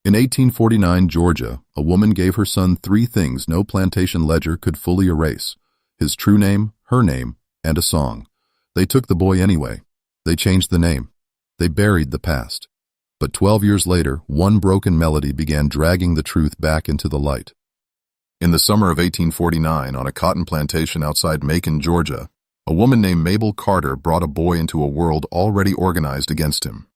In 1849 Georgia, a woman gave her son three things no plantation ledger could fully erase: his true name, her name, and a song. They took the boy anyway. They changed the name. They buried the past. But 12 years later, one broken melody began dragging the truth back into the light. In the summer of 1849, on a cotton plantation outside Macon, Georgia, a woman named Mabel Carter brought a boy into a world already organized against him.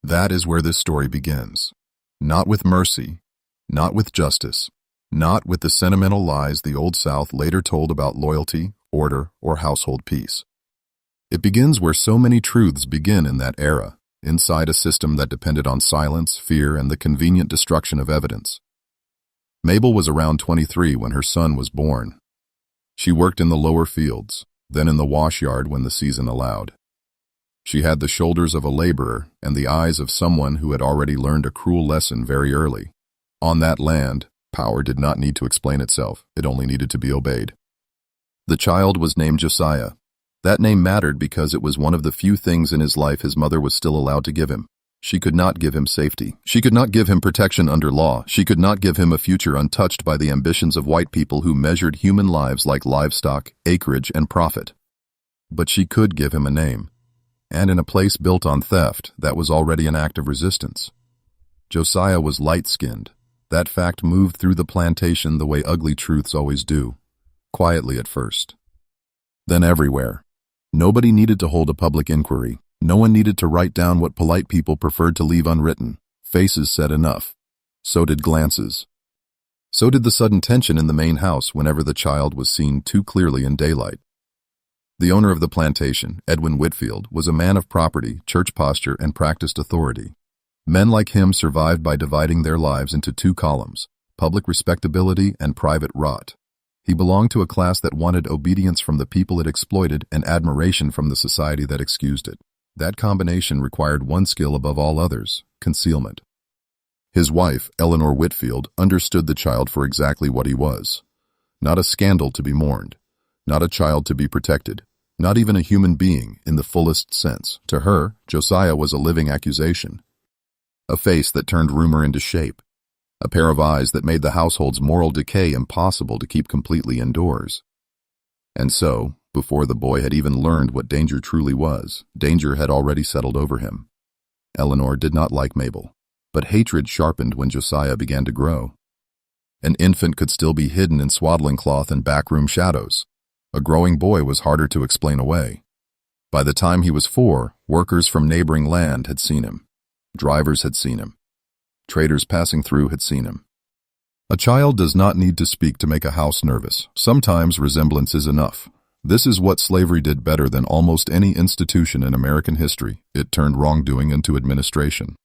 That is where this story begins. Not with mercy, not with justice, not with the sentimental lies the Old South later told about loyalty, order, or household peace. It begins where so many truths begin in that era, inside a system that depended on silence, fear, and the convenient destruction of evidence. Mabel was around 23 when her son was born. She worked in the lower fields, then in the wash yard when the season allowed. She had the shoulders of a laborer and the eyes of someone who had already learned a cruel lesson very early. On that land, power did not need to explain itself, it only needed to be obeyed. The child was named Josiah. That name mattered because it was one of the few things in his life his mother was still allowed to give him. She could not give him safety. She could not give him protection under law. She could not give him a future untouched by the ambitions of white people who measured human lives like livestock, acreage, and profit. But she could give him a name. And in a place built on theft, that was already an act of resistance. Josiah was light-skinned. That fact moved through the plantation the way ugly truths always do, quietly at first. Then everywhere. Nobody needed to hold a public inquiry. No one needed to write down what polite people preferred to leave unwritten. Faces said enough. So did glances. So did the sudden tension in the main house whenever the child was seen too clearly in daylight. The owner of the plantation, Edwin Whitfield, was a man of property, church posture, and practiced authority. Men like him survived by dividing their lives into two columns: public respectability and private rot. He belonged to a class that wanted obedience from the people it exploited and admiration from the society that excused it. That combination required one skill above all others: concealment. His wife, Eleanor Whitfield, understood the child for exactly what he was. Not a scandal to be mourned. Not a child to be protected. Not even a human being in the fullest sense. To her, Josiah was a living accusation. A face that turned rumor into shape. A pair of eyes that made the household's moral decay impossible to keep completely indoors. And so, before the boy had even learned what danger truly was, danger had already settled over him. Eleanor did not like Mabel, but hatred sharpened when Josiah began to grow. An infant could still be hidden in swaddling cloth and backroom shadows. A growing boy was harder to explain away. By the time he was 4, workers from neighboring land had seen him. Drivers had seen him. Traders passing through had seen him. A child does not need to speak to make a house nervous. Sometimes resemblance is enough. This is what slavery did better than almost any institution in American history. It turned wrongdoing into administration.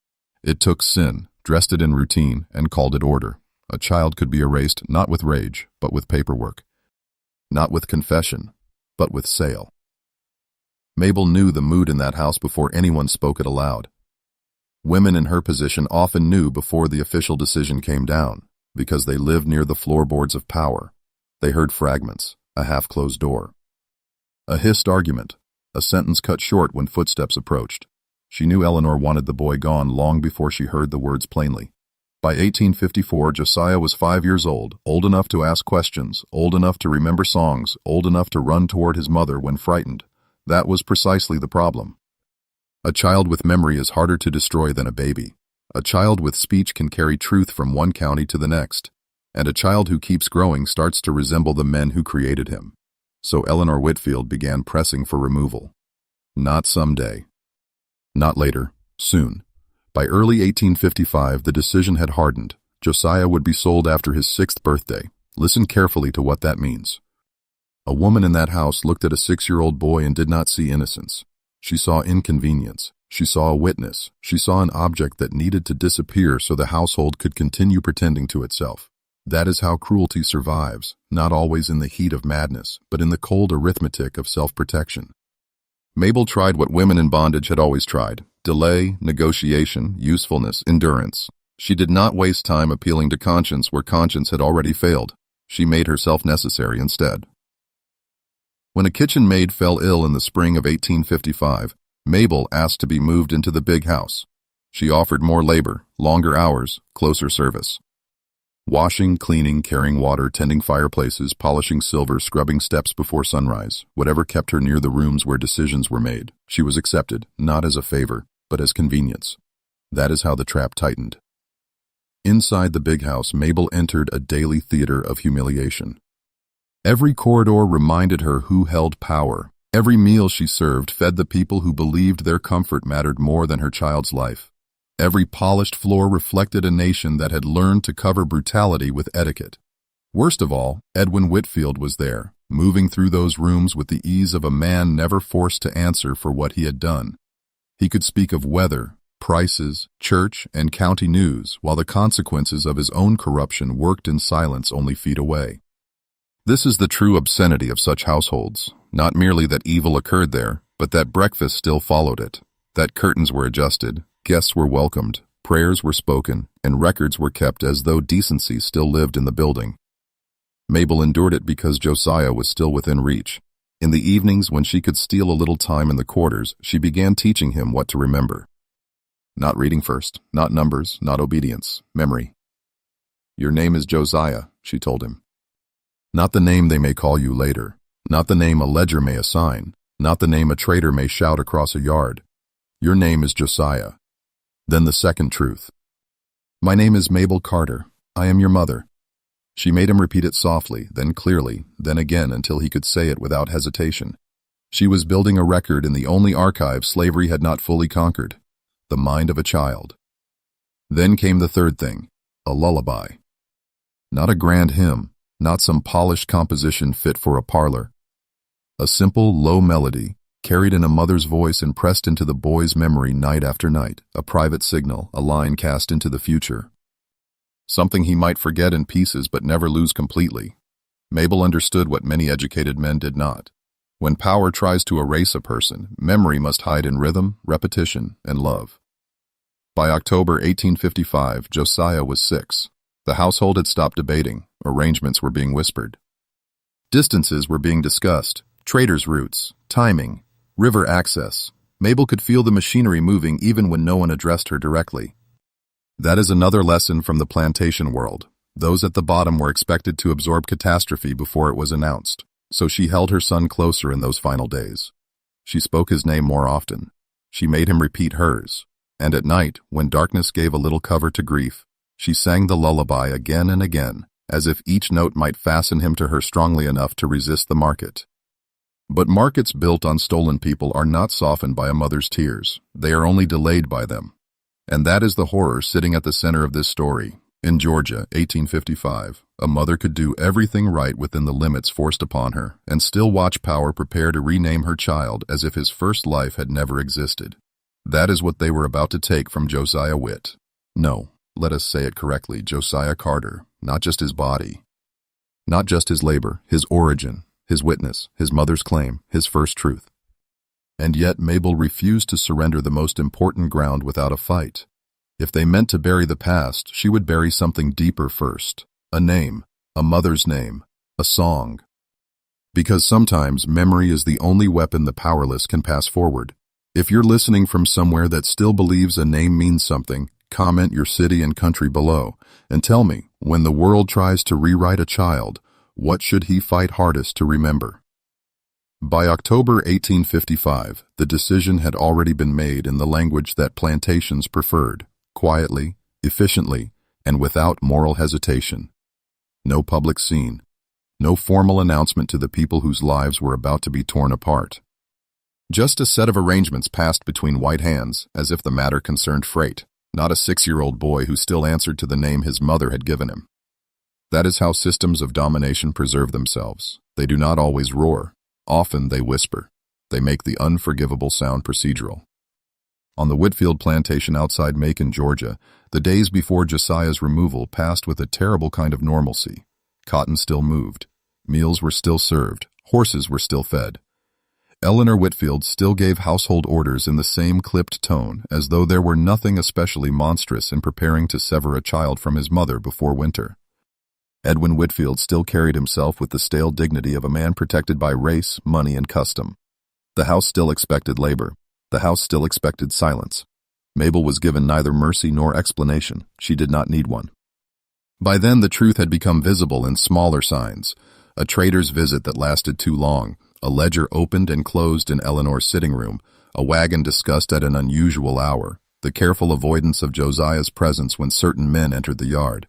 It took sin, dressed it in routine, and called it order. A child could be erased not with rage, but with paperwork. Not with confession, but with sale. Mabel knew the mood in that house before anyone spoke it aloud. Women in her position often knew before the official decision came down, because they lived near the floorboards of power. They heard fragments, a half-closed door. A hissed argument, a sentence cut short when footsteps approached. She knew Eleanor wanted the boy gone long before she heard the words plainly. By 1854, Josiah was 5 years old enough to ask questions, old enough to remember songs, old enough to run toward his mother when frightened. That was precisely the problem. A child with memory is harder to destroy than a baby. A child with speech can carry truth from one county to the next. And a child who keeps growing starts to resemble the men who created him. So Eleanor Whitfield began pressing for removal. Not someday. Not later. Soon. By early 1855, the decision had hardened. Josiah would be sold after his 6th birthday. Listen carefully to what that means. A woman in that house looked at a 6-year-old boy and did not see innocence. She saw inconvenience. She saw a witness. She saw an object that needed to disappear so the household could continue pretending to itself. That is how cruelty survives, not always in the heat of madness, but in the cold arithmetic of self-protection. Mabel tried what women in bondage had always tried: delay, negotiation, usefulness, endurance. She did not waste time appealing to conscience where conscience had already failed. She made herself necessary instead. When a kitchen maid fell ill in the spring of 1855, Mabel asked to be moved into the big house. She offered more labor, longer hours, closer service. Washing, cleaning, carrying water, tending fireplaces, polishing silver, scrubbing steps before sunrise, whatever kept her near the rooms where decisions were made, she was accepted, not as a favor, but as convenience. That is how the trap tightened. Inside the big house, Mabel entered a daily theater of humiliation. Every corridor reminded her who held power. Every meal she served fed the people who believed their comfort mattered more than her child's life. Every polished floor reflected a nation that had learned to cover brutality with etiquette. Worst of all, Edwin Whitfield was there, moving through those rooms with the ease of a man never forced to answer for what he had done. He could speak of weather, prices, church, and county news, while the consequences of his own corruption worked in silence only feet away. This is the true obscenity of such households, not merely that evil occurred there, but that breakfast still followed it, that curtains were adjusted, guests were welcomed, prayers were spoken, and records were kept as though decency still lived in the building. Mabel endured it because Josiah was still within reach. In the evenings, when she could steal a little time in the quarters, she began teaching him what to remember. Not reading first, not numbers, not obedience, memory. Your name is Josiah, she told him. Not the name they may call you later, not the name a ledger may assign, not the name a trader may shout across a yard. Your name is Josiah. Then the second truth. My name is Mabel Carter. I am your mother. She made him repeat it softly, then clearly, then again until he could say it without hesitation. She was building a record in the only archive slavery had not fully conquered, the mind of a child. Then came the third thing, a lullaby. Not a grand hymn, not some polished composition fit for a parlor. A simple, low melody, carried in a mother's voice and pressed into the boy's memory night after night, a private signal, a line cast into the future. Something he might forget in pieces but never lose completely. Mabel understood what many educated men did not. When power tries to erase a person, memory must hide in rhythm, repetition, and love. By October 1855, Josiah was 6. The household had stopped debating. Arrangements were being whispered. Distances were being discussed, traders' routes, timing, river access. Mabel could feel the machinery moving even when no one addressed her directly. That is another lesson from the plantation world. Those at the bottom were expected to absorb catastrophe before it was announced, so she held her son closer in those final days. She spoke his name more often. She made him repeat hers. And at night, when darkness gave a little cover to grief, she sang the lullaby again and again, as if each note might fasten him to her strongly enough to resist the market. But markets built on stolen people are not softened by a mother's tears. They are only delayed by them. And that is the horror sitting at the center of this story. In Georgia, 1855, a mother could do everything right within the limits forced upon her and still watch power prepare to rename her child as if his first life had never existed. That is what they were about to take from Josiah Witt. No, let us say it correctly, Josiah Carter, not just his body, not just his labor, his origin, his witness, his mother's claim, his first truth. And yet Mabel refused to surrender the most important ground without a fight. If they meant to bury the past, she would bury something deeper first. A name, a mother's name, a song. Because sometimes memory is the only weapon the powerless can pass forward. If you're listening from somewhere that still believes a name means something, comment your city and country below, and tell me, when the world tries to rewrite a child, what should he fight hardest to remember? By October 1855, the decision had already been made in the language that plantations preferred, quietly, efficiently, and without moral hesitation. No public scene, no formal announcement to the people whose lives were about to be torn apart. Just a set of arrangements passed between white hands, as if the matter concerned freight, not a 6-year-old boy who still answered to the name his mother had given him. That is how systems of domination preserve themselves. They do not always roar. Often they whisper. They make the unforgivable sound procedural. On the Whitfield plantation outside Macon, Georgia, the days before Josiah's removal passed with a terrible kind of normalcy. Cotton still moved. Meals were still served. Horses were still fed. Eleanor Whitfield still gave household orders in the same clipped tone, as though there were nothing especially monstrous in preparing to sever a child from his mother before winter. Edwin Whitfield still carried himself with the stale dignity of a man protected by race, money, and custom. The house still expected labor. The house still expected silence. Mabel was given neither mercy nor explanation. She did not need one. By then, the truth had become visible in smaller signs. A trader's visit that lasted too long, a ledger opened and closed in Eleanor's sitting room, a wagon discussed at an unusual hour, the careful avoidance of Josiah's presence when certain men entered the yard.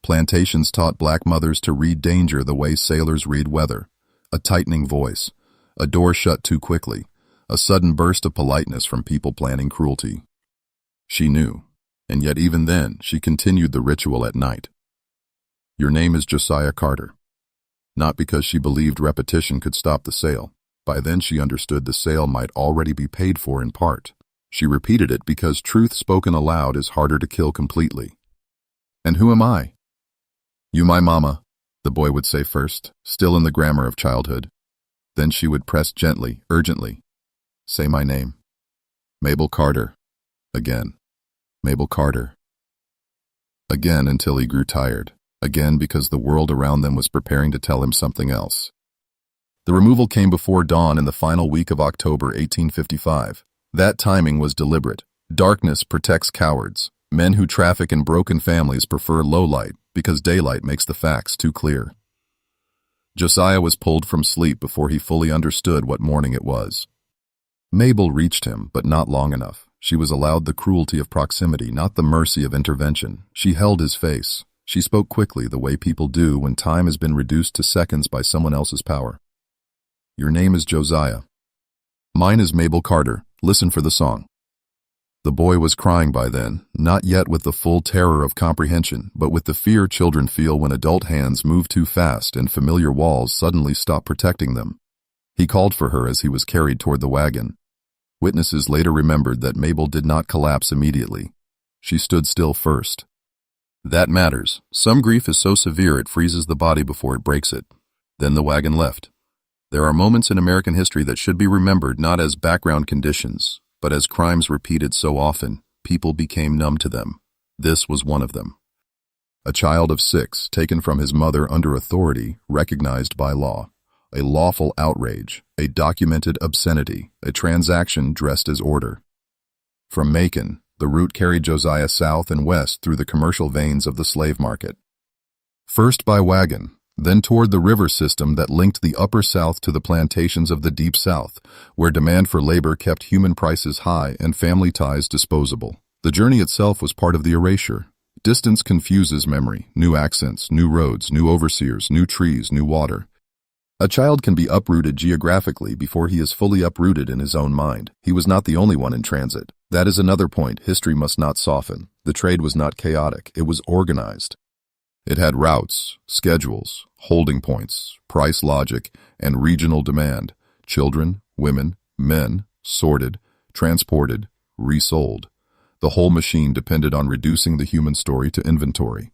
Plantations taught black mothers to read danger the way sailors read weather. A tightening voice, a door shut too quickly, a sudden burst of politeness from people planning cruelty. She knew, and yet even then she continued the ritual at night. Your name is Josiah Carter. Not because she believed repetition could stop the sale. By then she understood the sale might already be paid for in part. She repeated it because truth spoken aloud is harder to kill completely. And who am I? You my mama, the boy would say first, still in the grammar of childhood. Then she would press gently, urgently. Say my name. Mabel Carter. Again. Mabel Carter. Again until he grew tired. Again because the world around them was preparing to tell him something else. The removal came before dawn in the final week of October 1855. That timing was deliberate. Darkness protects cowards. Men who traffic in broken families prefer low light because daylight makes the facts too clear. Josiah was pulled from sleep before he fully understood what morning it was. Mabel reached him, but not long enough. She was allowed the cruelty of proximity, not the mercy of intervention. She held his face. She spoke quickly, the way people do when time has been reduced to seconds by someone else's power. Your name is Josiah. Mine is Mabel Carter. Listen for the song. The boy was crying by then, not yet with the full terror of comprehension, but with the fear children feel when adult hands move too fast and familiar walls suddenly stop protecting them. He called for her as he was carried toward the wagon. Witnesses later remembered that Mabel did not collapse immediately. She stood still first. That matters. Some grief is so severe it freezes the body before it breaks it. Then the wagon left. There are moments in American history that should be remembered not as background conditions, but as crimes repeated so often, people became numb to them. This was one of them. A child of 6, taken from his mother under authority, recognized by law. A lawful outrage, a documented obscenity, a transaction dressed as order. From Macon, the route carried Josiah south and west through the commercial veins of the slave market. First by wagon, then toward the river system that linked the upper South to the plantations of the deep South, where demand for labor kept human prices high and family ties disposable. The journey itself was part of the erasure. Distance confuses memory, new accents, new roads, new overseers, new trees, new water. A child can be uprooted geographically before he is fully uprooted in his own mind. He was not the only one in transit. That is another point history must not soften. The trade was not chaotic, it was organized. It had routes, schedules, holding points, price logic, and regional demand. Children, women, men, sorted, transported, resold. The whole machine depended on reducing the human story to inventory.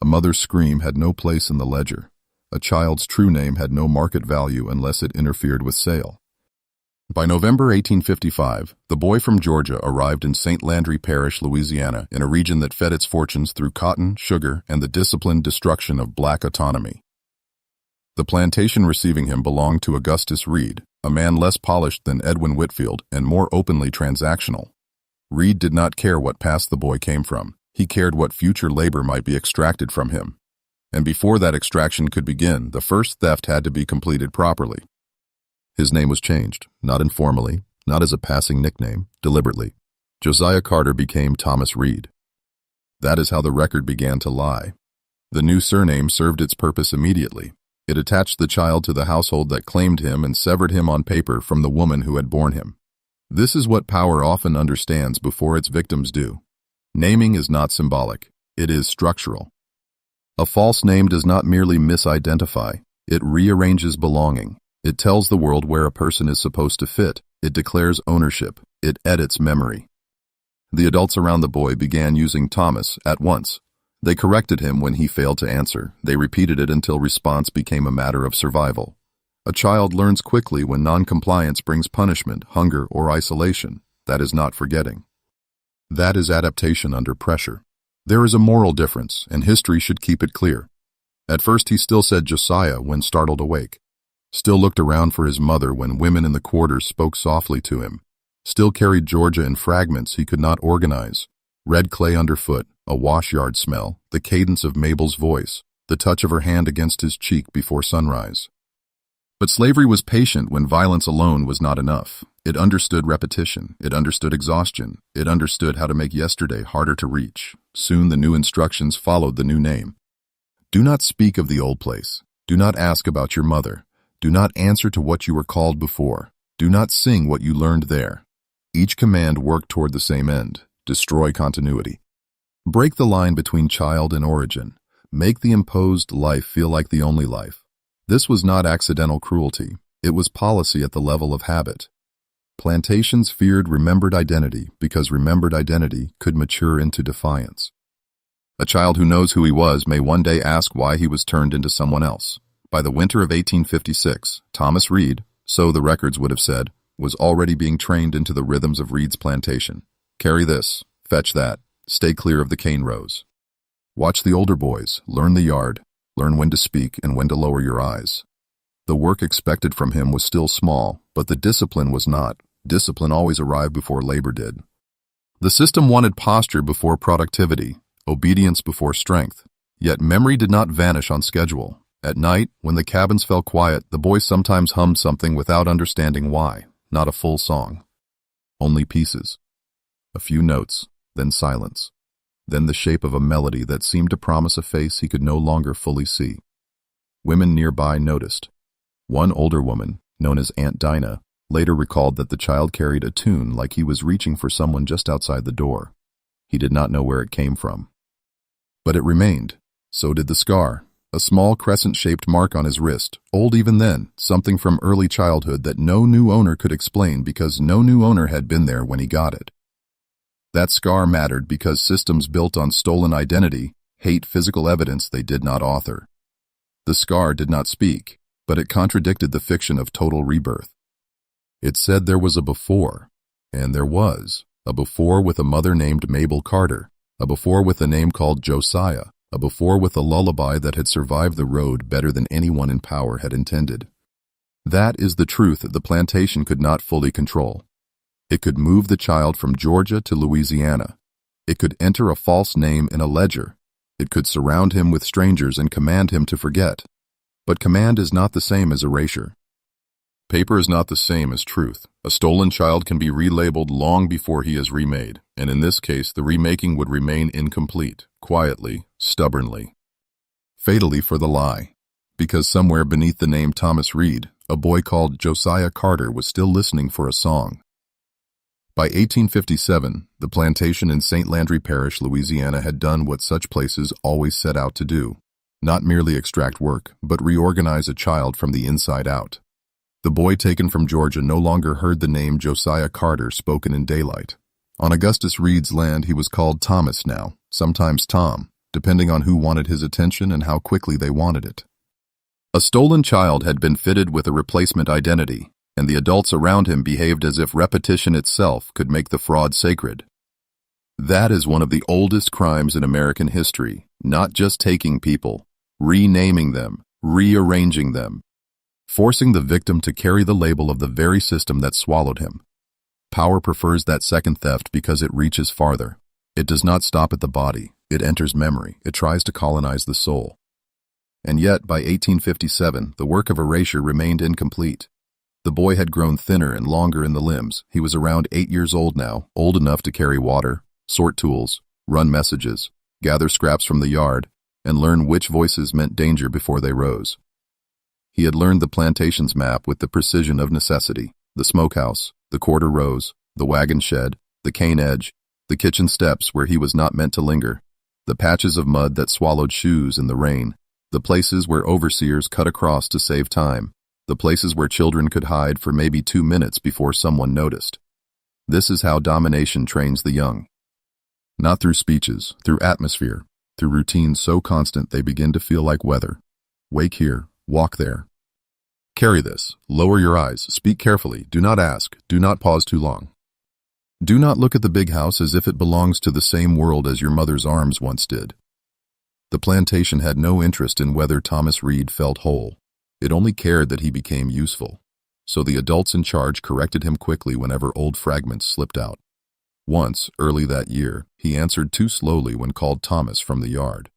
A mother's scream had no place in the ledger. A child's true name had no market value unless it interfered with sale. By November 1855, the boy from Georgia arrived in St. Landry Parish, Louisiana, in a region that fed its fortunes through cotton, sugar, and the disciplined destruction of black autonomy. The plantation receiving him belonged to Augustus Reed, a man less polished than Edwin Whitfield and more openly transactional. Reed did not care what past the boy came from. He cared what future labor might be extracted from him. And before that extraction could begin, the first theft had to be completed properly. His name was changed, not informally, not as a passing nickname, deliberately. Josiah Carter became Thomas Reed. That is how the record began to lie. The new surname served its purpose immediately. It attached the child to the household that claimed him and severed him on paper from the woman who had borne him. This is what power often understands before its victims do. Naming is not symbolic, it is structural. A false name does not merely misidentify, it rearranges belonging. It tells the world where a person is supposed to fit. It declares ownership. It edits memory. The adults around the boy began using Thomas at once. They corrected him when he failed to answer. They repeated it until response became a matter of survival. A child learns quickly when noncompliance brings punishment, hunger, or isolation. That is not forgetting. That is adaptation under pressure. There is a moral difference, and history should keep it clear. At first he still said Josiah when startled awake. Still looked around for his mother when women in the quarters spoke softly to him. still carried Georgia in fragments he could not organize. Red clay underfoot, a washyard smell, the cadence of Mabel's voice, the touch of her hand against his cheek before sunrise. But slavery was patient when violence alone was not enough. It understood repetition, it understood exhaustion, it understood how to make yesterday harder to reach. Soon the new instructions followed the new name. Do not speak of the old place. Do not ask about your mother. Do not answer to what you were called before. Do not sing what you learned there. Each command worked toward the same end: destroy continuity. Break the line between child and origin. Make the imposed life feel like the only life. This was not accidental cruelty. It was policy at the level of habit. Plantations feared remembered identity because remembered identity could mature into defiance. A child who knows who he was may one day ask why he was turned into someone else. By the winter of 1856, Thomas Reed, so the records would have said, was already being trained into the rhythms of Reed's plantation. Carry this, fetch that, stay clear of the cane rows. Watch the older boys, learn the yard, learn when to speak and when to lower your eyes. The work expected from him was still small, but the discipline was not. Discipline always arrived before labor did. The system wanted posture before productivity, obedience before strength. Yet memory did not vanish on schedule. At night, when the cabins fell quiet, the boys sometimes hummed something without understanding why. Not a full song. Only pieces. A few notes, then silence. Then the shape of a melody that seemed to promise a face he could no longer fully see. Women nearby noticed. One older woman, known as Aunt Dinah, later recalled that the child carried a tune like he was reaching for someone just outside the door. He did not know where it came from. But it remained. So did the scar. A small crescent-shaped mark on his wrist, old even then, something from early childhood that no new owner could explain because no new owner had been there when he got it. That scar mattered because systems built on stolen identity hate physical evidence they did not author. The scar did not speak, but it contradicted the fiction of total rebirth. It said there was a before, and there was, a before with a mother named Mabel Carter, a before with a name called Josiah, a before with a lullaby that had survived the road better than anyone in power had intended. That is the truth that the plantation could not fully control. It could move the child from Georgia to Louisiana. It could enter a false name in a ledger. It could surround him with strangers and command him to forget. But command is not the same as erasure. Paper is not the same as truth. A stolen child can be relabeled long before he is remade, and in this case the remaking would remain incomplete, quietly, stubbornly. Fatally for the lie, because somewhere beneath the name Thomas Reed, a boy called Josiah Carter was still listening for a song. By 1857, the plantation in St. Landry Parish, Louisiana had done what such places always set out to do, not merely extract work, but reorganize a child from the inside out. The boy taken from Georgia no longer heard the name Josiah Carter spoken in daylight. On Augustus Reed's land he was called Thomas now, sometimes Tom, depending on who wanted his attention and how quickly they wanted it. A stolen child had been fitted with a replacement identity, and the adults around him behaved as if repetition itself could make the fraud sacred. That is one of the oldest crimes in American history, not just taking people, renaming them, rearranging them, forcing the victim to carry the label of the very system that swallowed him. Power prefers that second theft because it reaches farther. It does not stop at the body. It enters memory. It tries to colonize the soul. And yet, by 1857, the work of erasure remained incomplete. The boy had grown thinner and longer in the limbs. He was around 8 years old now, old enough to carry water, sort tools, run messages, gather scraps from the yard, and learn which voices meant danger before they rose. He had learned the plantation's map with the precision of necessity: the smokehouse, the quarter rows, the wagon shed, the cane edge, the kitchen steps where he was not meant to linger, the patches of mud that swallowed shoes in the rain, the places where overseers cut across to save time, the places where children could hide for maybe 2 minutes before someone noticed. This is how domination trains the young. Not through speeches, through atmosphere, through routines so constant they begin to feel like weather. Wake here, walk there. Carry this, lower your eyes, speak carefully, do not ask, do not pause too long. Do not look at the big house as if it belongs to the same world as your mother's arms once did. The plantation had no interest in whether Thomas Reed felt whole. It only cared that he became useful. so the adults in charge corrected him quickly whenever old fragments slipped out. Once, early that year, he answered too slowly when called Thomas from the yard.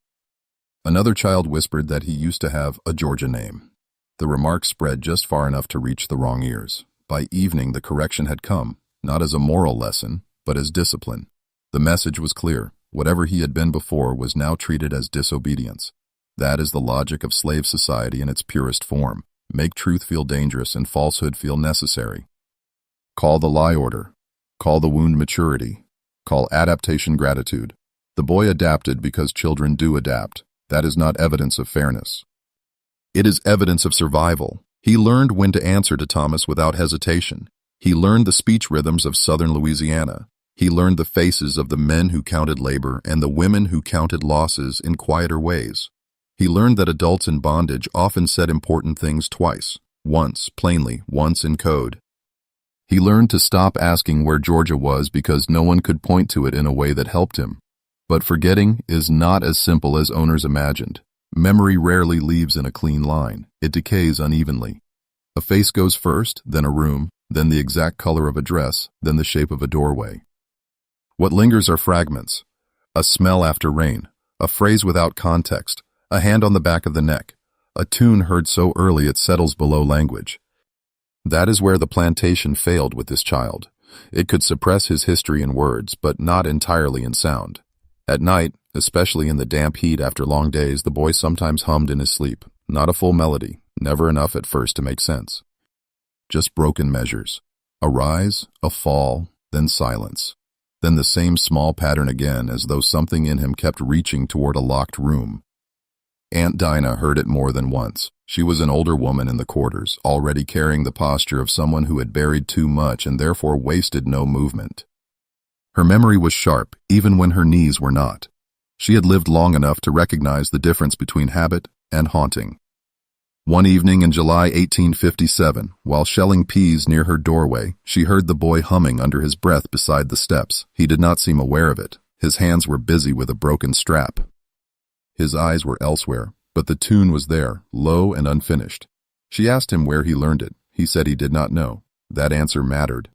Another child whispered that he used to have a Georgia name. The remark spread just far enough to reach the wrong ears. By evening, the correction had come, not as a moral lesson, but as discipline. The message was clear. Whatever he had been before was now treated as disobedience. That is the logic of slave society in its purest form. Make truth feel dangerous and falsehood feel necessary. Call the lie order. Call the wound maturity. Call adaptation gratitude. The boy adapted because children do adapt. That is not evidence of fairness. It is evidence of survival. He learned when to answer to Thomas without hesitation. He learned the speech rhythms of southern Louisiana. He learned the faces of the men who counted labor and the women who counted losses in quieter ways. He learned that adults in bondage often said important things twice, once plainly, once in code. He learned to stop asking where Georgia was because no one could point to it in a way that helped him. But forgetting is not as simple as owners imagined. Memory rarely leaves in a clean line. It decays unevenly. A face goes first, then a room, then the exact color of a dress, then the shape of a doorway. What lingers are fragments. A smell after rain, a phrase without context, a hand on the back of the neck, a tune heard so early it settles below language. That is where the plantation failed with this child. It could suppress his history in words, but not entirely in sound. At night, especially in the damp heat after long days, the boy sometimes hummed in his sleep. Not a full melody, never enough at first to make sense. Just broken measures. A rise, a fall, then silence. Then the same small pattern again, as though something in him kept reaching toward a locked room. Aunt Dinah heard it more than once. She was an older woman in the quarters, already carrying the posture of someone who had buried too much and therefore wasted no movement. Her memory was sharp, even when her knees were not. She had lived long enough to recognize the difference between habit and haunting. One evening in July 1857, while shelling peas near her doorway, she heard the boy humming under his breath beside the steps. He did not seem aware of it. His hands were busy with a broken strap. His eyes were elsewhere, but the tune was there, low and unfinished. She asked him where he learned it. He said he did not know. That answer mattered.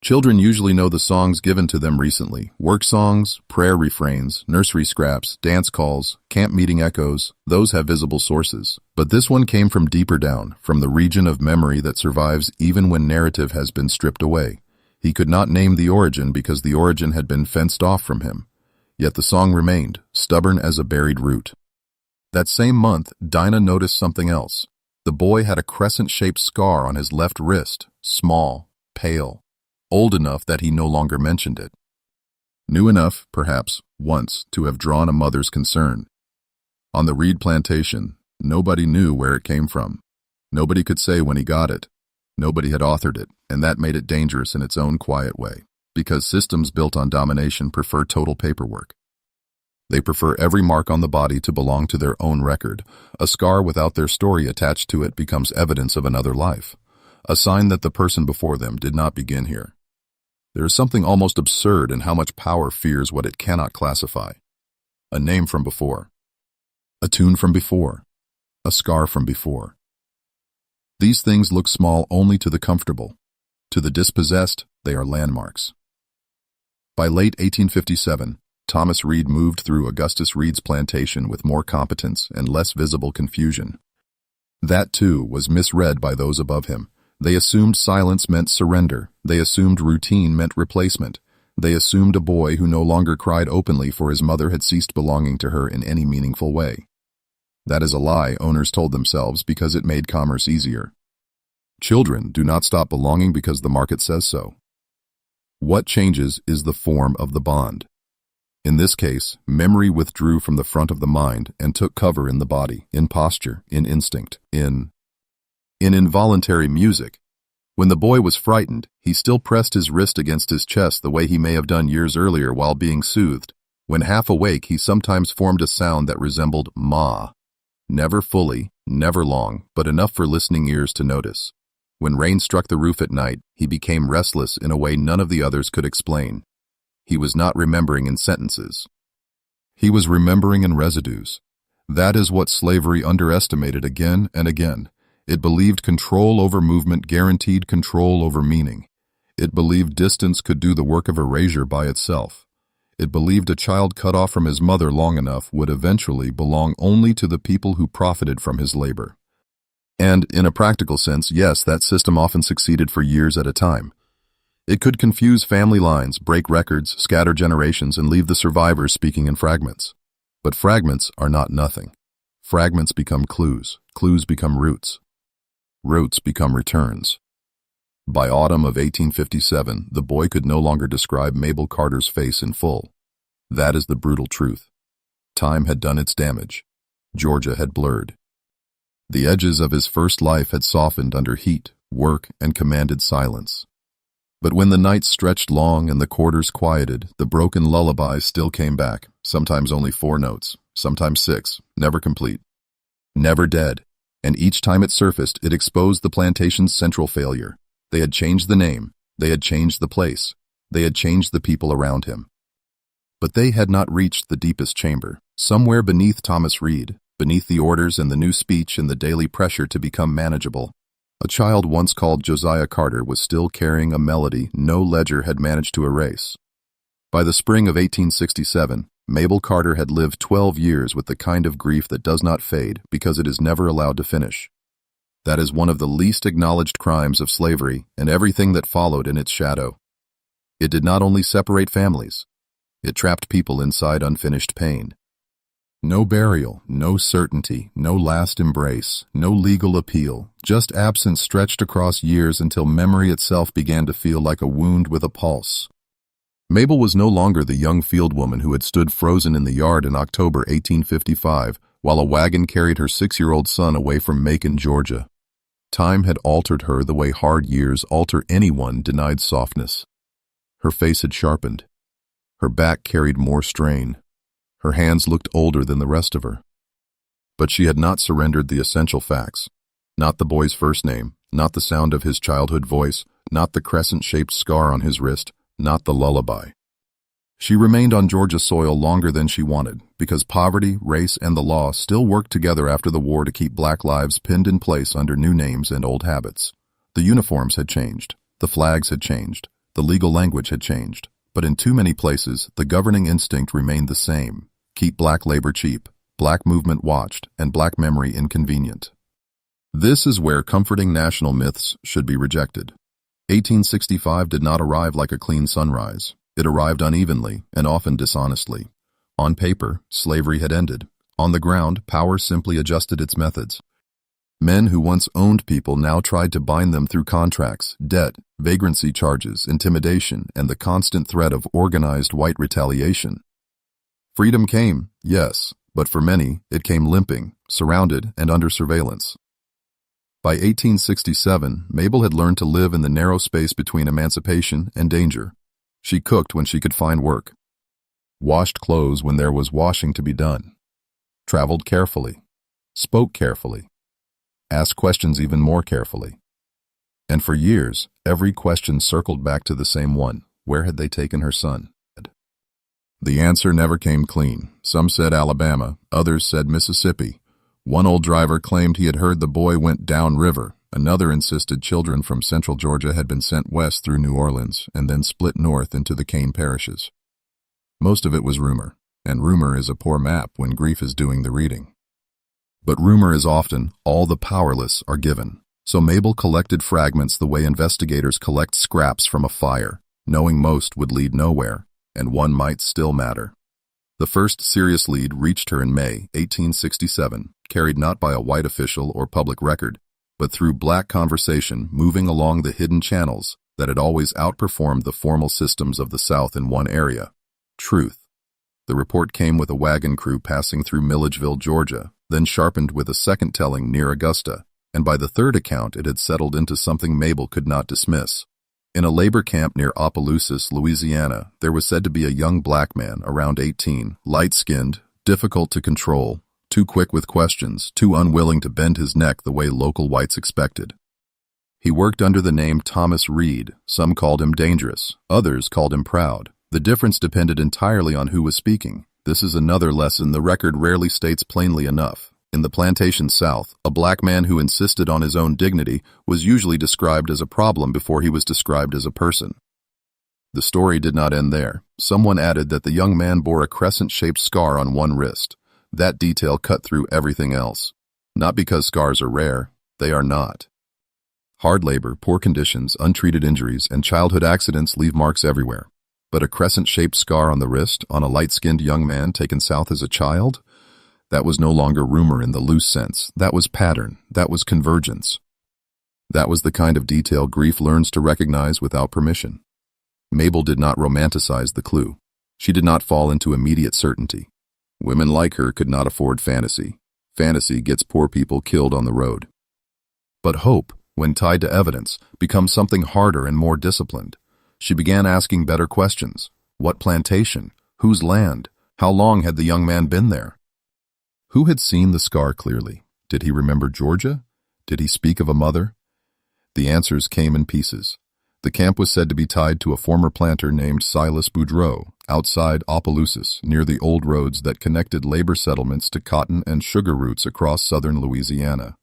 Children usually know the songs given to them recently. Work songs, prayer refrains, nursery scraps, dance calls, camp meeting echoes. Those have visible sources. But this one came from deeper down, from the region of memory that survives even when narrative has been stripped away. He could not name the origin because the origin had been fenced off from him. Yet the song remained, stubborn as a buried root. That same month, Dinah noticed something else. The boy had a crescent-shaped scar on his left wrist, small, pale. Old enough that he no longer mentioned it. New enough, perhaps, once, to have drawn a mother's concern. On the reed plantation, nobody knew where it came from. Nobody could say when he got it. Nobody had authored it, and that made it dangerous in its own quiet way, because systems built on domination prefer total paperwork. They prefer every mark on the body to belong to their own record. A scar without their story attached to it becomes evidence of another life, a sign that the person before them did not begin here. There is something almost absurd in how much power fears what it cannot classify. A name from before. A tune from before. A scar from before. These things look small only to the comfortable. To the dispossessed, they are landmarks. By late 1857, Thomas Reed moved through Augustus Reed's plantation with more competence and less visible confusion. That, too, was misread by those above him. They assumed silence meant surrender. They assumed routine meant replacement. They assumed a boy who no longer cried openly for his mother had ceased belonging to her in any meaningful way. That is a lie, owners told themselves, because it made commerce easier. Children do not stop belonging because the market says so. What changes is the form of the bond. In this case, memory withdrew from the front of the mind and took cover in the body, in posture, in instinct, in involuntary music. When the boy was frightened, he still pressed his wrist against his chest the way he may have done years earlier while being soothed. When half awake, he sometimes formed a sound that resembled ma. Never fully, never long, but enough for listening ears to notice. When rain struck the roof at night, he became restless in a way none of the others could explain. He was not remembering in sentences. He was remembering in residues. That is what slavery underestimated again and again. It believed control over movement guaranteed control over meaning. It believed distance could do the work of erasure by itself. It believed a child cut off from his mother long enough would eventually belong only to the people who profited from his labor. And, in a practical sense, yes, that system often succeeded for years at a time. It could confuse family lines, break records, scatter generations, and leave the survivors speaking in fragments. But fragments are not nothing. Fragments become clues. Clues become roots. Roots become returns. By autumn of 1857, the boy could no longer describe Mabel Carter's face in full. That is the brutal truth. Time had done its damage. Georgia had blurred. The edges of his first life had softened under heat, work, and commanded silence. But when the nights stretched long and the quarters quieted, the broken lullabies still came back, sometimes only 4 notes, sometimes 6, never complete. Never dead, and each time it surfaced, it exposed the plantation's central failure. They had changed the name, they had changed the place, they had changed the people around him. But they had not reached the deepest chamber, somewhere beneath Thomas Reed, beneath the orders and the new speech and the daily pressure to become manageable. A child once called Josiah Carter was still carrying a melody no ledger had managed to erase. By the spring of 1867, Mabel Carter had lived 12 years with the kind of grief that does not fade because it is never allowed to finish. That is one of the least acknowledged crimes of slavery and everything that followed in its shadow. It did not only separate families, it trapped people inside unfinished pain. No burial, no certainty, no last embrace, no legal appeal, just absence stretched across years until memory itself began to feel like a wound with a pulse. Mabel was no longer the young field woman who had stood frozen in the yard in October 1855 while a wagon carried her 6-year-old son away from Macon, Georgia. Time had altered her the way hard years alter anyone denied softness. Her face had sharpened. Her back carried more strain. Her hands looked older than the rest of her. But she had not surrendered the essential facts. Not the boy's first name, not the sound of his childhood voice, not the crescent-shaped scar on his wrist, not the lullaby. She remained on Georgia soil longer than she wanted, because poverty, race, and the law still worked together after the war to keep black lives pinned in place under new names and old habits. The uniforms had changed, the flags had changed, the legal language had changed, but in too many places, the governing instinct remained the same. Keep black labor cheap, black movement watched, and black memory inconvenient. This is where comforting national myths should be rejected. 1865 did not arrive like a clean sunrise. It arrived unevenly and often dishonestly. On paper, slavery had ended. On the ground, power simply adjusted its methods. Men who once owned people now tried to bind them through contracts, debt, vagrancy charges, intimidation, and the constant threat of organized white retaliation. Freedom came, yes, but for many, it came limping, surrounded, and under surveillance. By 1867, Mabel had learned to live in the narrow space between emancipation and danger. She cooked when she could find work, washed clothes when there was washing to be done, traveled carefully, spoke carefully, asked questions even more carefully. And for years, every question circled back to the same one: where had they taken her son? The answer never came clean. Some said Alabama, others said Mississippi. One old driver claimed he had heard the boy went downriver. Another insisted children from central Georgia had been sent west through New Orleans and then split north into the Cane parishes. Most of it was rumor, and rumor is a poor map when grief is doing the reading. But rumor is often all the powerless are given. So Mabel collected fragments the way investigators collect scraps from a fire, knowing most would lead nowhere, and one might still matter. The first serious lead reached her in May 1867, carried not by a white official or public record, but through black conversation moving along the hidden channels that had always outperformed the formal systems of the South in one area: truth. The report came with a wagon crew passing through Milledgeville, Georgia, then sharpened with a second telling near Augusta, and by the third account it had settled into something Mabel could not dismiss. In a labor camp near Opelousas, Louisiana, there was said to be a young black man, around 18, light-skinned, difficult to control, too quick with questions, too unwilling to bend his neck the way local whites expected. He worked under the name Thomas Reed. Some called him dangerous, others called him proud. The difference depended entirely on who was speaking. This is another lesson the record rarely states plainly enough. In the plantation South, a black man who insisted on his own dignity was usually described as a problem before he was described as a person. The story did not end there. Someone added that the young man bore a crescent-shaped scar on one wrist. That detail cut through everything else. Not because scars are rare, they are not. Hard labor, poor conditions, untreated injuries, and childhood accidents leave marks everywhere. But a crescent-shaped scar on the wrist, on a light-skinned young man taken south as a child? That was no longer rumor in the loose sense. That was pattern. That was convergence. That was the kind of detail grief learns to recognize without permission. Mabel did not romanticize the clue. She did not fall into immediate certainty. Women like her could not afford fantasy. Fantasy gets poor people killed on the road. But hope, when tied to evidence, becomes something harder and more disciplined. She began asking better questions. What plantation? Whose land? How long had the young man been there? Who had seen the scar clearly? Did he remember Georgia? Did he speak of a mother? The answers came in pieces. The camp was said to be tied to a former planter named Silas Boudreau, outside Opelousas, near the old roads that connected labor settlements to cotton and sugar routes across southern Louisiana.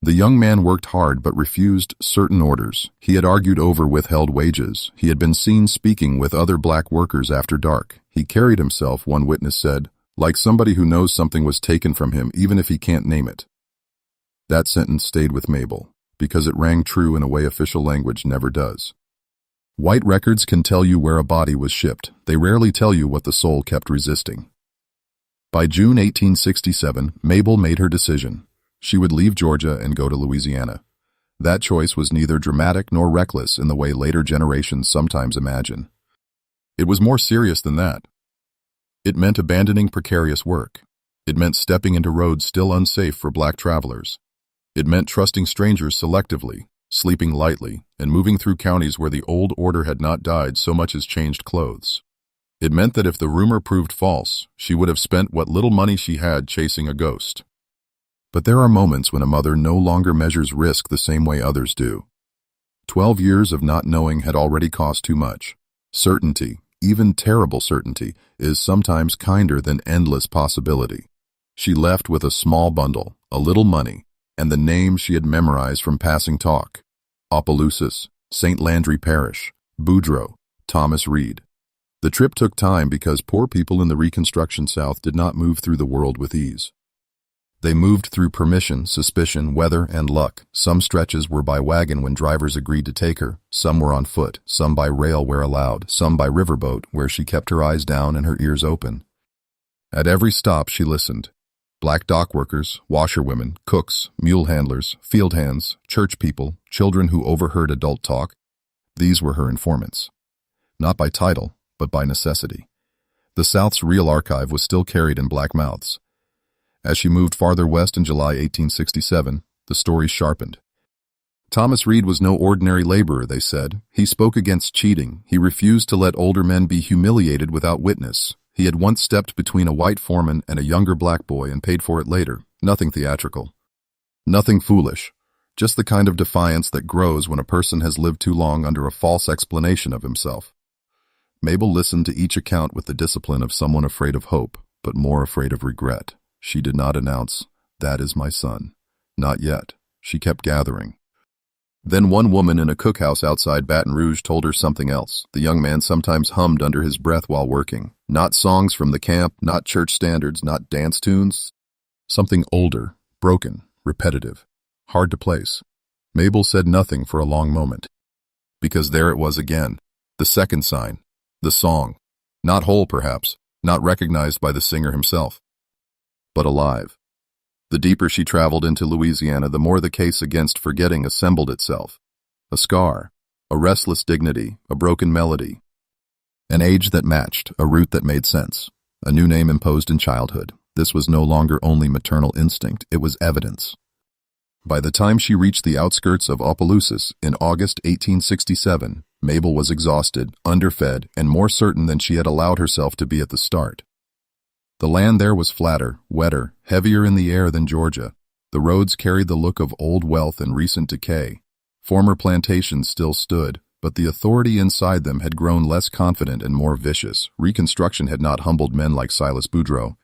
The young man worked hard but refused certain orders. He had argued over withheld wages. He had been seen speaking with other black workers after dark. He carried himself, one witness said, like somebody who knows something was taken from him even if he can't name it. That sentence stayed with Mabel, because it rang true in a way official language never does. White records can tell you where a body was shipped. They rarely tell you what the soul kept resisting. By June 1867, Mabel made her decision. She would leave Georgia and go to Louisiana. That choice was neither dramatic nor reckless in the way later generations sometimes imagine. It was more serious than that. It meant abandoning precarious work. It meant stepping into roads still unsafe for black travelers. It meant trusting strangers selectively, sleeping lightly, and moving through counties where the old order had not died so much as changed clothes. It meant that if the rumor proved false, she would have spent what little money she had chasing a ghost. But there are moments when a mother no longer measures risk the same way others do. 12 years of not knowing had already cost too much. Certainty, even terrible certainty, is sometimes kinder than endless possibility. She left with a small bundle, a little money, and the names she had memorized from passing talk. Opelousas, St. Landry Parish, Boudreau, Thomas Reed. The trip took time because poor people in the Reconstruction South did not move through the world with ease. They moved through permission, suspicion, weather, and luck. Some stretches were by wagon when drivers agreed to take her, some were on foot, some by rail where allowed, some by riverboat where she kept her eyes down and her ears open. At every stop she listened. Black dock workers, washerwomen, cooks, mule handlers, field hands, church people, children who overheard adult talk, these were her informants. Not by title, but by necessity. The South's real archive was still carried in black mouths. As she moved farther west in July 1867, the story sharpened. Thomas Reed was no ordinary laborer, they said. He spoke against cheating. He refused to let older men be humiliated without witness. He had once stepped between a white foreman and a younger black boy and paid for it later. Nothing theatrical. Nothing foolish. Just the kind of defiance that grows when a person has lived too long under a false explanation of himself. Mabel listened to each account with the discipline of someone afraid of hope, but more afraid of regret. She did not announce, "That is my son." Not yet. She kept gathering. Then one woman in a cookhouse outside Baton Rouge told her something else. The young man sometimes hummed under his breath while working. Not songs from the camp, not church standards, not dance tunes. Something older, broken, repetitive, hard to place. Mabel said nothing for a long moment. Because there it was again. The second sign. The song. Not whole, perhaps. Not recognized by the singer himself. But alive. The deeper she traveled into Louisiana, the more the case against forgetting assembled itself. A scar, a restless dignity, a broken melody. An age that matched, a route that made sense. A new name imposed in childhood. This was no longer only maternal instinct, it was evidence. By the time she reached the outskirts of Opelousas in August 1867, Mabel was exhausted, underfed, and more certain than she had allowed herself to be at the start. The land there was flatter, wetter, heavier in the air than Georgia. The roads carried the look of old wealth and recent decay. Former plantations still stood, but the authority inside them had grown less confident and more vicious. Reconstruction had not humbled men like Silas Boudreau.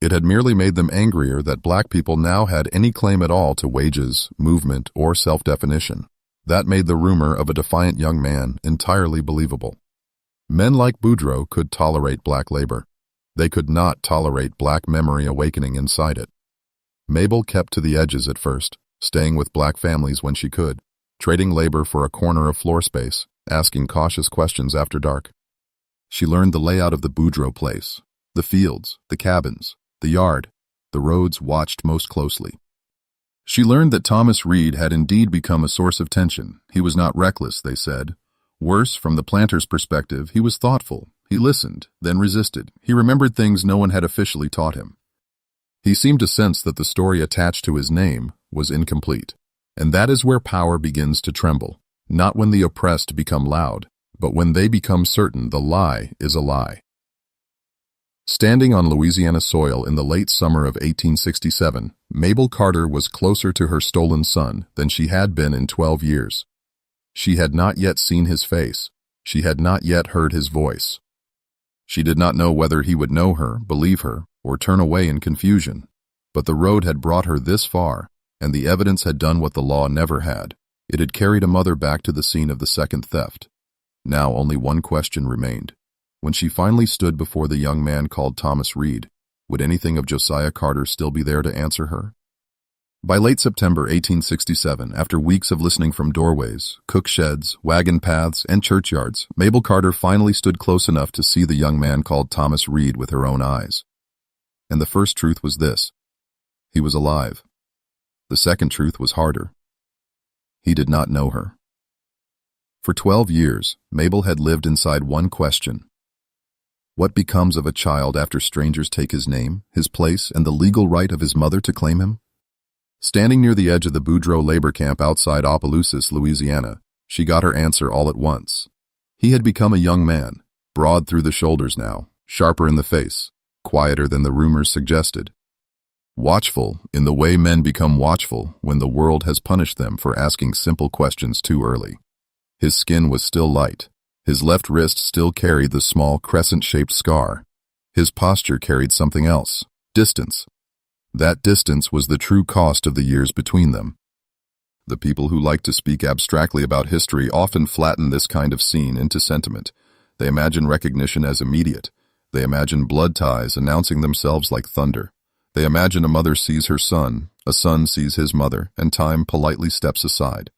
It had merely made them angrier that black people now had any claim at all to wages, movement, or self-definition. That made the rumor of a defiant young man entirely believable. Men like Boudreaux could tolerate black labor. They could not tolerate black memory awakening inside it. Mabel kept to the edges at first, staying with black families when she could, trading labor for a corner of floor space, asking cautious questions after dark. She learned the layout of the Boudreaux place, the fields, the cabins, the yard, the roads watched most closely. She learned that Thomas Reed had indeed become a source of tension. He was not reckless, they said. Worse, from the planter's perspective, he was thoughtful. He listened, then resisted. He remembered things no one had officially taught him. He seemed to sense that the story attached to his name was incomplete. And that is where power begins to tremble, not when the oppressed become loud, but when they become certain the lie is a lie. Standing on Louisiana soil in the late summer of 1867, Mabel Carter was closer to her stolen son than she had been in 12 years. She had not yet seen his face. She had not yet heard his voice. She did not know whether he would know her, believe her, or turn away in confusion. But the road had brought her this far, and the evidence had done what the law never had. It had carried a mother back to the scene of the second theft. Now only one question remained. When she finally stood before the young man called Thomas Reed, would anything of Josiah Carter still be there to answer her? By late September 1867, after weeks of listening from doorways, cook sheds, wagon paths, and churchyards, Mabel Carter finally stood close enough to see the young man called Thomas Reed with her own eyes. And the first truth was this: he was alive. The second truth was harder. He did not know her. For 12 years, Mabel had lived inside one question. What becomes of a child after strangers take his name, his place, and the legal right of his mother to claim him? Standing near the edge of the Boudreaux labor camp outside Opelousas, Louisiana, she got her answer all at once. He had become a young man, broad through the shoulders now, sharper in the face, quieter than the rumors suggested. Watchful in the way men become watchful when the world has punished them for asking simple questions too early. His skin was still light. His left wrist still carried the small crescent-shaped scar. His posture carried something else: distance. That distance was the true cost of the years between them. The people who like to speak abstractly about history often flatten this kind of scene into sentiment. They imagine recognition as immediate. They imagine blood ties announcing themselves like thunder. They imagine a mother sees her son, a son sees his mother, and time politely steps aside.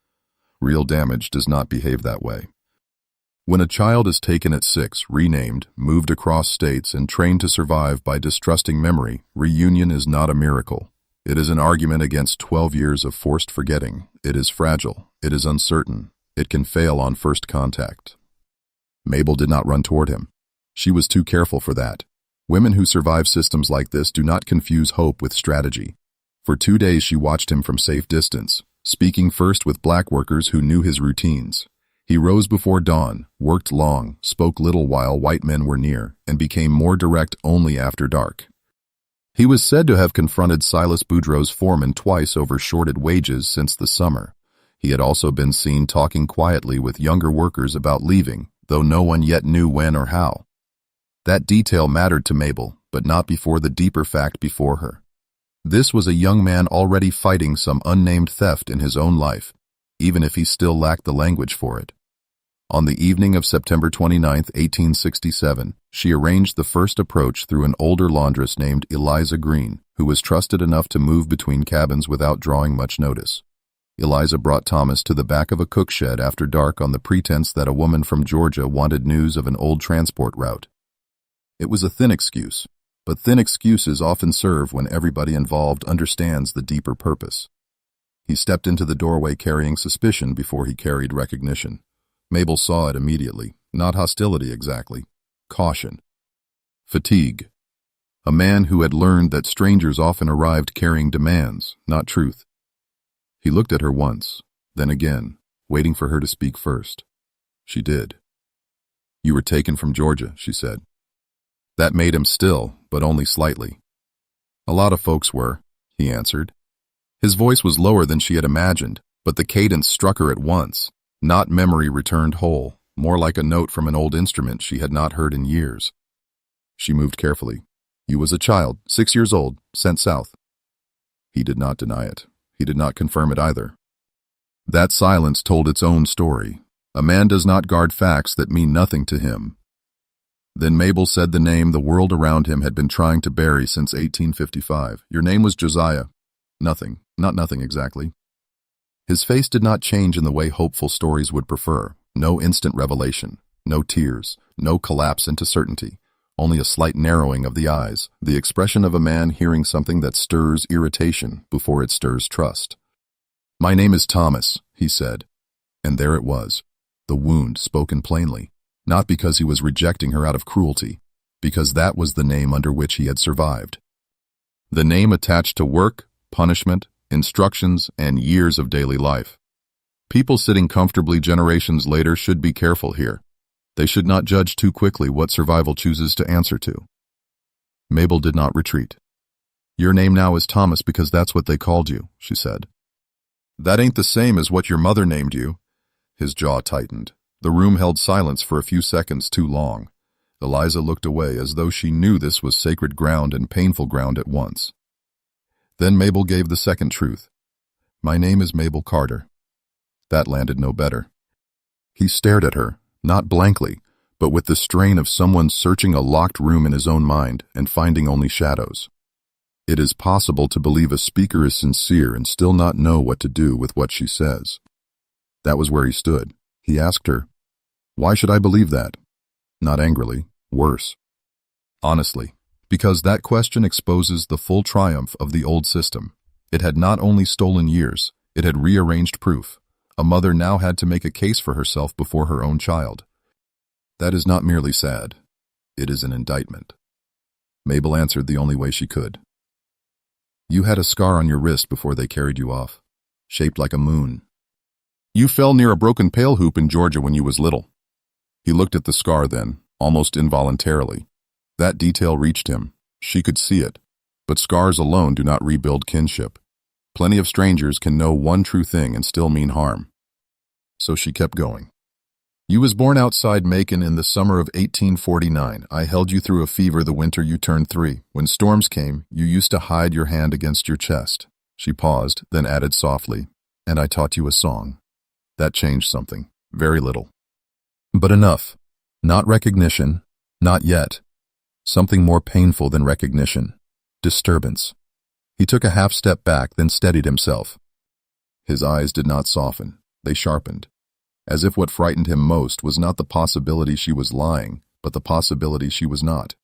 Real damage does not behave that way. When a child is taken at 6, renamed, moved across states, and trained to survive by distrusting memory, reunion is not a miracle. It is an argument against 12 years of forced forgetting. It is fragile. It is uncertain. It can fail on first contact. Mabel did not run toward him. She was too careful for that. Women who survive systems like this do not confuse hope with strategy. For 2 days she watched him from safe distance, speaking first with black workers who knew his routines. He rose before dawn, worked long, spoke little while white men were near, and became more direct only after dark. He was said to have confronted Silas Boudreaux's foreman twice over shorted wages since the summer. He had also been seen talking quietly with younger workers about leaving, though no one yet knew when or how. That detail mattered to Mabel, but not before the deeper fact before her. This was a young man already fighting some unnamed theft in his own life, even if he still lacked the language for it. On the evening of September 29, 1867, she arranged the first approach through an older laundress named Eliza Green, who was trusted enough to move between cabins without drawing much notice. Eliza brought Thomas to the back of a cook shed after dark on the pretense that a woman from Georgia wanted news of an old transport route. It was a thin excuse, but thin excuses often serve when everybody involved understands the deeper purpose. He stepped into the doorway carrying suspicion before he carried recognition. Mabel saw it immediately, not hostility exactly, caution. Fatigue. A man who had learned that strangers often arrived carrying demands, not truth. He looked at her once, then again, waiting for her to speak first. She did. "You were taken from Georgia," she said. That made him still, but only slightly. "A lot of folks were," he answered. His voice was lower than she had imagined, but the cadence struck her at once. Not memory returned whole, more like a note from an old instrument she had not heard in years. She moved carefully. You was a child, 6 years old, sent south. He did not deny it. He did not confirm it either. That silence told its own story. A man does not guard facts that mean nothing to him. Then Mabel said the name the world around him had been trying to bury since 1855. Your name was Josiah. Nothing. Not nothing exactly. His face did not change in the way hopeful stories would prefer. No instant revelation. No tears. No collapse into certainty. Only a slight narrowing of the eyes. The expression of a man hearing something that stirs irritation before it stirs trust. My name is Thomas, he said. And there it was. The wound spoken plainly. Not because he was rejecting her out of cruelty, because that was the name under which he had survived. The name attached to work, punishment, instructions, and years of daily life. People sitting comfortably generations later should be careful here. They should not judge too quickly what survival chooses to answer to. Mabel did not retreat. Your name now is Thomas because that's what they called you, she said. That ain't the same as what your mother named you. His jaw tightened. The room held silence for a few seconds too long. Eliza looked away as though she knew this was sacred ground and painful ground at once. Then Mabel gave the second truth. My name is Mabel Carter. That landed no better. He stared at her, not blankly, but with the strain of someone searching a locked room in his own mind and finding only shadows. It is possible to believe a speaker is sincere and still not know what to do with what she says. That was where he stood. He asked her, why should I believe that? Not angrily, worse. Honestly, because that question exposes the full triumph of the old system. It had not only stolen years, it had rearranged proof. A mother now had to make a case for herself before her own child. That is not merely sad. It is an indictment. Mabel answered the only way she could. You had a scar on your wrist before they carried you off, shaped like a moon. You fell near a broken pail hoop in Georgia when you was little. He looked at the scar then, almost involuntarily. That detail reached him. She could see it. But scars alone do not rebuild kinship. Plenty of strangers can know one true thing and still mean harm. So she kept going. You was born outside Macon in the summer of 1849. I held you through a fever the winter you turned 3. When storms came, you used to hide your hand against your chest. She paused, then added softly, and I taught you a song. That changed something. Very little. But enough. Not recognition. Not yet. Something more painful than recognition. Disturbance. He took a half step back, then steadied himself. His eyes did not soften. They sharpened. As if what frightened him most was not the possibility she was lying, but the possibility she was not.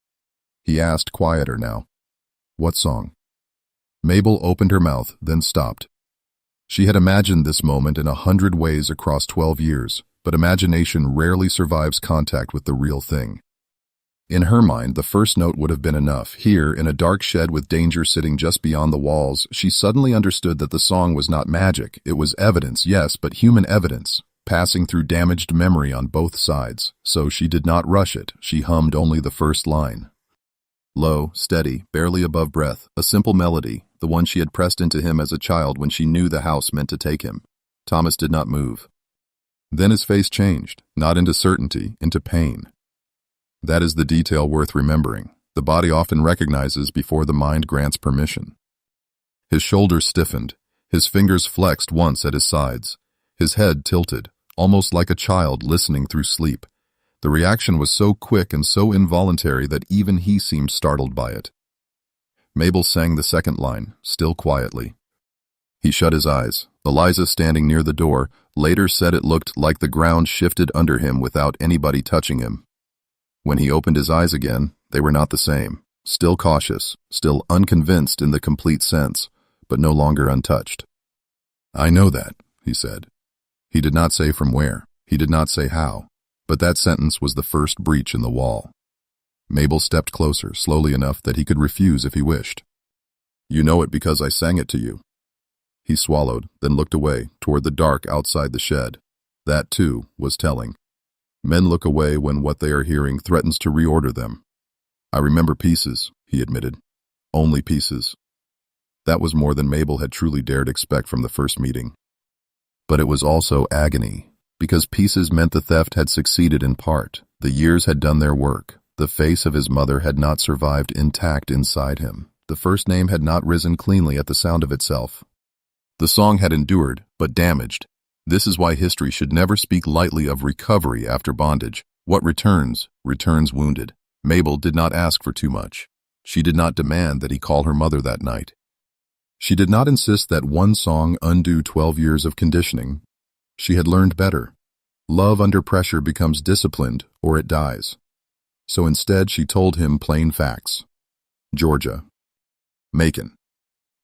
He asked, quieter now. What song? Mabel opened her mouth, then stopped. She had imagined this moment in 100 ways across 12 years, but imagination rarely survives contact with the real thing. In her mind, the first note would have been enough. Here, in a dark shed with danger sitting just beyond the walls, she suddenly understood that the song was not magic. It was evidence, yes, but human evidence, passing through damaged memory on both sides. So she did not rush it. She hummed only the first line. Low, steady, barely above breath, a simple melody, the one she had pressed into him as a child when she knew the house meant to take him. Thomas did not move. Then his face changed, not into certainty, into pain. That is the detail worth remembering. The body often recognizes before the mind grants permission. His shoulders stiffened. His fingers flexed once at his sides. His head tilted, almost like a child listening through sleep. The reaction was so quick and so involuntary that even he seemed startled by it. Mabel sang the second line, still quietly. He shut his eyes. Eliza, standing near the door, later said it looked like the ground shifted under him without anybody touching him. When he opened his eyes again, they were not the same. Still cautious, still unconvinced in the complete sense, but no longer untouched. I know that, he said. He did not say from where. He did not say how. But that sentence was the first breach in the wall. Mabel stepped closer, slowly enough that he could refuse if he wished. You know it because I sang it to you. He swallowed, then looked away, toward the dark outside the shed. That, too, was telling. Men look away when what they are hearing threatens to reorder them. I remember pieces, he admitted. Only pieces. That was more than Mabel had truly dared expect from the first meeting. But it was also agony, because pieces meant the theft had succeeded in part. The years had done their work. The face of his mother had not survived intact inside him. The first name had not risen cleanly at the sound of itself. The song had endured, but damaged. This is why history should never speak lightly of recovery after bondage. What returns, returns wounded. Mabel did not ask for too much. She did not demand that he call her mother that night. She did not insist that one song undo 12 years of conditioning. She had learned better. Love under pressure becomes disciplined, or it dies. So instead she told him plain facts. Georgia. Macon.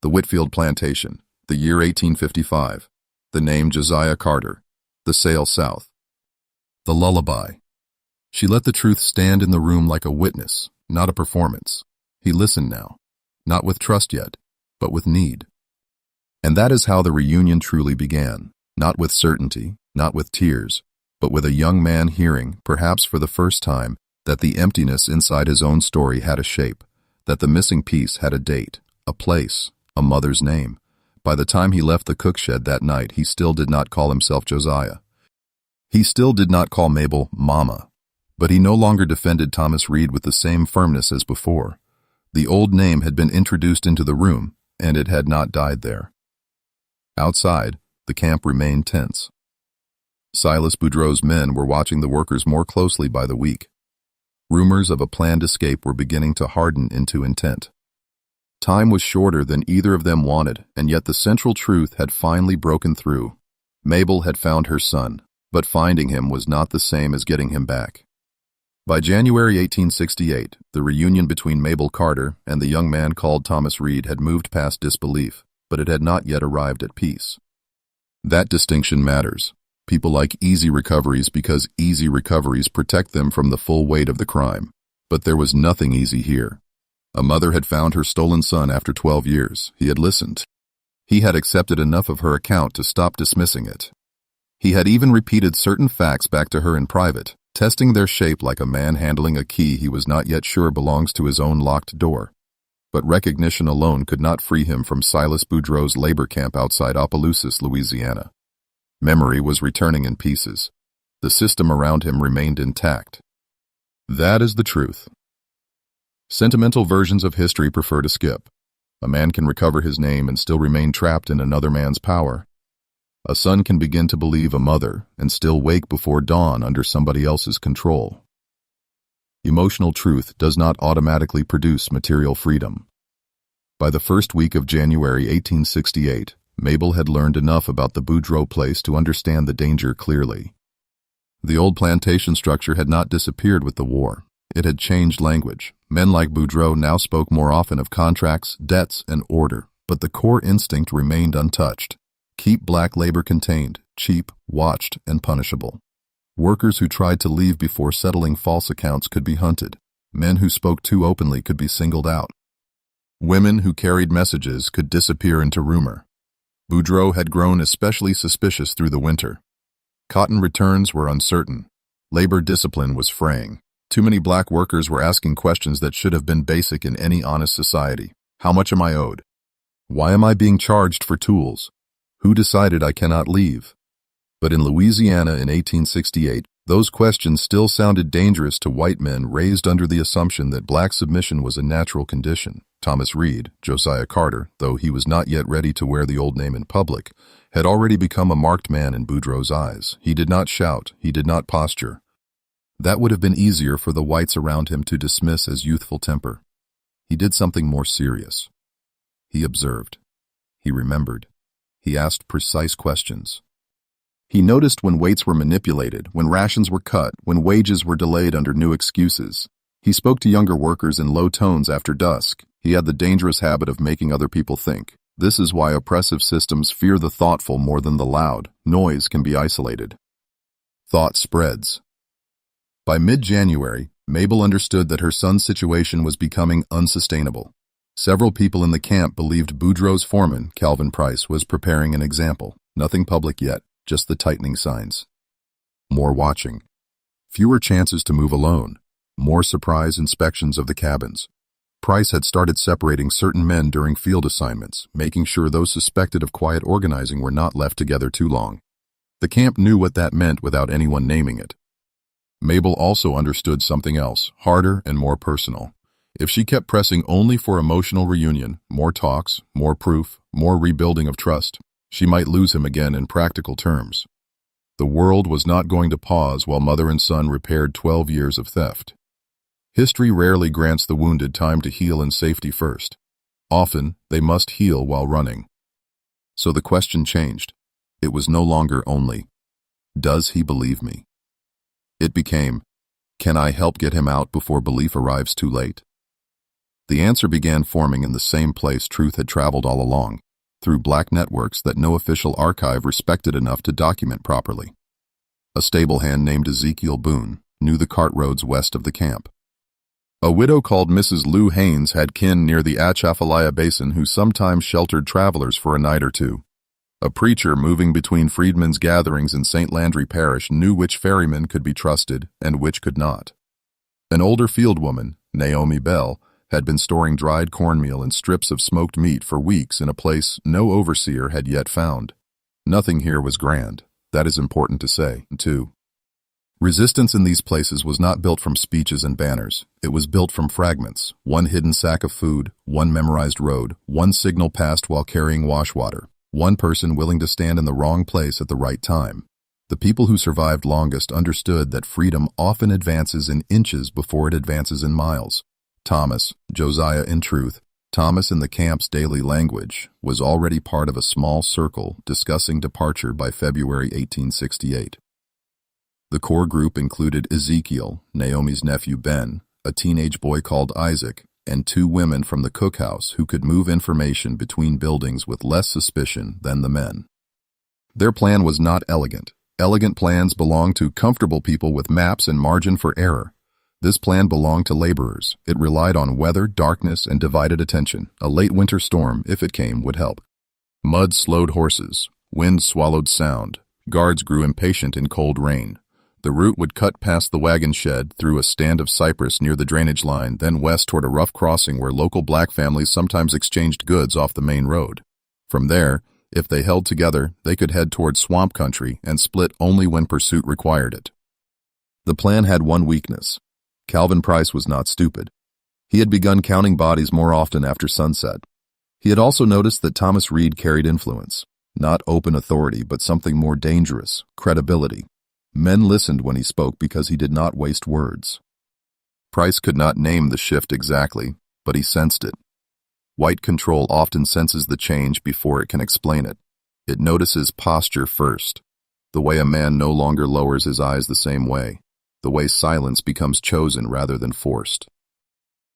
The Whitfield Plantation. The year 1855. The name Josiah Carter. The sail south. The lullaby. She let the truth stand in the room like a witness, not a performance. He listened now, not with trust yet, but with need. And that is how the reunion truly began, not with certainty, not with tears, but with a young man hearing, perhaps for the first time, that the emptiness inside his own story had a shape, that the missing piece had a date, a place, a mother's name. By the time he left the cook shed that night, he still did not call himself Josiah. He still did not call Mabel Mama, but he no longer defended Thomas Reed with the same firmness as before. The old name had been introduced into the room, and it had not died there. Outside, the camp remained tense. Silas Boudreau's men were watching the workers more closely by the week. Rumors of a planned escape were beginning to harden into intent. Time was shorter than either of them wanted, and yet the central truth had finally broken through. Mabel had found her son, but finding him was not the same as getting him back. By January 1868, the reunion between Mabel Carter and the young man called Thomas Reed had moved past disbelief, but it had not yet arrived at peace. That distinction matters. People like easy recoveries because easy recoveries protect them from the full weight of the crime. But there was nothing easy here. A mother had found her stolen son after 12 years. He had listened. He had accepted enough of her account to stop dismissing it. He had even repeated certain facts back to her in private, testing their shape like a man handling a key he was not yet sure belongs to his own locked door. But recognition alone could not free him from Silas Boudreau's labor camp outside Opelousas, Louisiana. Memory was returning in pieces. The system around him remained intact. That is the truth. Sentimental versions of history prefer to skip. A man can recover his name and still remain trapped in another man's power. A son can begin to believe a mother and still wake before dawn under somebody else's control. Emotional truth does not automatically produce material freedom. By the first week of January 1868, Mabel had learned enough about the Boudreau place to understand the danger clearly. The old plantation structure had not disappeared with the war. It had changed language. Men like Boudreau now spoke more often of contracts, debts, and order, but the core instinct remained untouched. Keep black labor contained, cheap, watched, and punishable. Workers who tried to leave before settling false accounts could be hunted. Men who spoke too openly could be singled out. Women who carried messages could disappear into rumor. Boudreau had grown especially suspicious through the winter. Cotton returns were uncertain. Labor discipline was fraying. Too many black workers were asking questions that should have been basic in any honest society. How much am I owed? Why am I being charged for tools? Who decided I cannot leave? But in Louisiana in 1868, those questions still sounded dangerous to white men raised under the assumption that black submission was a natural condition. Thomas Reed, Josiah Carter, though he was not yet ready to wear the old name in public, had already become a marked man in Boudreau's eyes. He did not shout, he did not posture. That would have been easier for the whites around him to dismiss as youthful temper. He did something more serious. He observed. He remembered. He asked precise questions. He noticed when weights were manipulated, when rations were cut, when wages were delayed under new excuses. He spoke to younger workers in low tones after dusk. He had the dangerous habit of making other people think. This is why oppressive systems fear the thoughtful more than the loud. Noise can be isolated. Thought spreads. By mid-January, Mabel understood that her son's situation was becoming unsustainable. Several people in the camp believed Boudreau's foreman, Calvin Price, was preparing an example. Nothing public yet, just the tightening signs. More watching. Fewer chances to move alone. More surprise inspections of the cabins. Price had started separating certain men during field assignments, making sure those suspected of quiet organizing were not left together too long. The camp knew what that meant without anyone naming it. Mabel also understood something else, harder and more personal. If she kept pressing only for emotional reunion, more talks, more proof, more rebuilding of trust, she might lose him again in practical terms. The world was not going to pause while mother and son repaired 12 years of theft. History rarely grants the wounded time to heal in safety first. Often, they must heal while running. So the question changed. It was no longer only, does he believe me? It became, can I help get him out before belief arrives too late? The answer began forming in the same place truth had traveled all along, through black networks that no official archive respected enough to document properly. A stable hand named Ezekiel Boone knew the cart roads west of the camp. A widow called Mrs. Lou Haynes had kin near the Atchafalaya Basin who sometimes sheltered travelers for a night or two. A preacher moving between freedmen's gatherings in St. Landry Parish knew which ferrymen could be trusted and which could not. An older field woman, Naomi Bell, had been storing dried cornmeal and strips of smoked meat for weeks in a place no overseer had yet found. Nothing here was grand. That is important to say, too. Resistance in these places was not built from speeches and banners. It was built from fragments, one hidden sack of food, one memorized road, one signal passed while carrying washwater, one person willing to stand in the wrong place at the right time. The people who survived longest understood that freedom often advances in inches before it advances in miles. Thomas, Josiah in truth, Thomas in the camp's daily language, was already part of a small circle discussing departure by February 1868. The core group included Ezekiel, Naomi's nephew Ben, a teenage boy called Isaac, and two women from the cookhouse who could move information between buildings with less suspicion than the men. Their plan was not elegant. Elegant plans belong to comfortable people with maps and margin for error. This plan belonged to laborers. It relied on weather, darkness, and divided attention. A late winter storm, if it came, would help. Mud slowed horses. Wind swallowed sound. Guards grew impatient in cold rain. The route would cut past the wagon shed, through a stand of cypress near the drainage line, then west toward a rough crossing where local black families sometimes exchanged goods off the main road. From there, if they held together, they could head toward swamp country and split only when pursuit required it. The plan had one weakness. Calvin Price was not stupid. He had begun counting bodies more often after sunset. He had also noticed that Thomas Reed carried influence, not open authority, but something more dangerous, credibility. Men listened when he spoke because he did not waste words. Price could not name the shift exactly, but he sensed it. White control often senses the change before it can explain it. It notices posture first, the way a man no longer lowers his eyes the same way, the way silence becomes chosen rather than forced.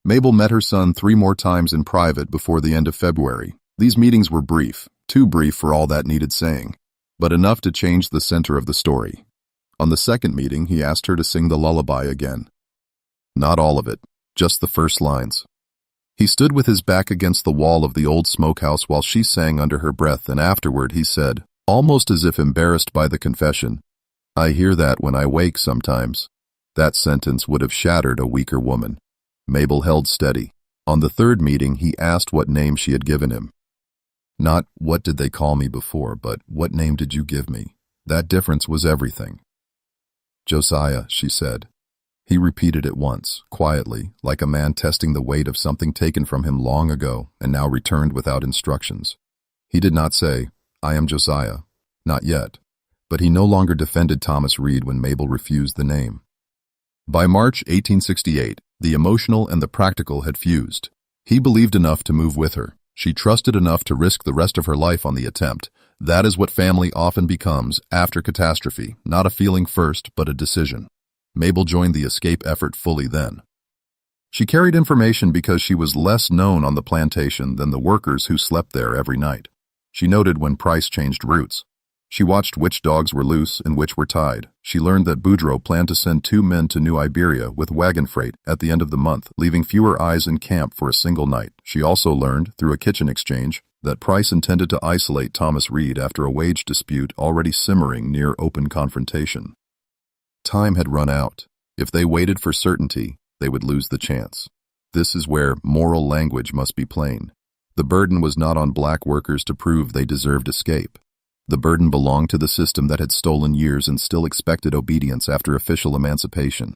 Mabel met her son 3 more times in private before the end of February. These meetings were brief, too brief for all that needed saying, but enough to change the center of the story. On the second meeting, he asked her to sing the lullaby again. Not all of it, just the first lines. He stood with his back against the wall of the old smokehouse while she sang under her breath, and afterward he said, almost as if embarrassed by the confession, I hear that when I wake sometimes. That sentence would have shattered a weaker woman. Mabel held steady. On the third meeting, he asked what name she had given him. Not, what did they call me before, but what name did you give me? That difference was everything. Josiah, she said. He repeated it once, quietly, like a man testing the weight of something taken from him long ago and now returned without instructions. He did not say, I am Josiah. Not yet. But he no longer defended Thomas Reed when Mabel refused the name. By March 1868, the emotional and the practical had fused. He believed enough to move with her. She trusted enough to risk the rest of her life on the attempt. That is what family often becomes after catastrophe, not a feeling first, but a decision. Mabel joined the escape effort fully then. She carried information because she was less known on the plantation than the workers who slept there every night. She noted when Price changed routes. She watched which dogs were loose and which were tied. She learned that Boudreaux planned to send 2 men to New Iberia with wagon freight at the end of the month, leaving fewer eyes in camp for a single night. She also learned, through a kitchen exchange, that Price intended to isolate Thomas Reed after a wage dispute already simmering near open confrontation. Time had run out. If they waited for certainty, they would lose the chance. This is where moral language must be plain. The burden was not on black workers to prove they deserved escape. The burden belonged to the system that had stolen years and still expected obedience after official emancipation.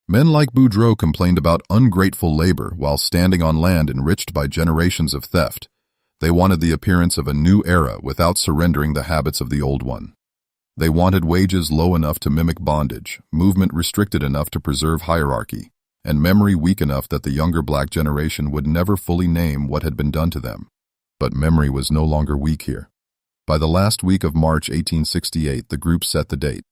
Men like Boudreaux complained about ungrateful labor while standing on land enriched by generations of theft. They wanted the appearance of a new era without surrendering the habits of the old one. They wanted wages low enough to mimic bondage, movement restricted enough to preserve hierarchy, and memory weak enough that the younger black generation would never fully name what had been done to them. But memory was no longer weak here. By the last week of March 1868, the group set the date.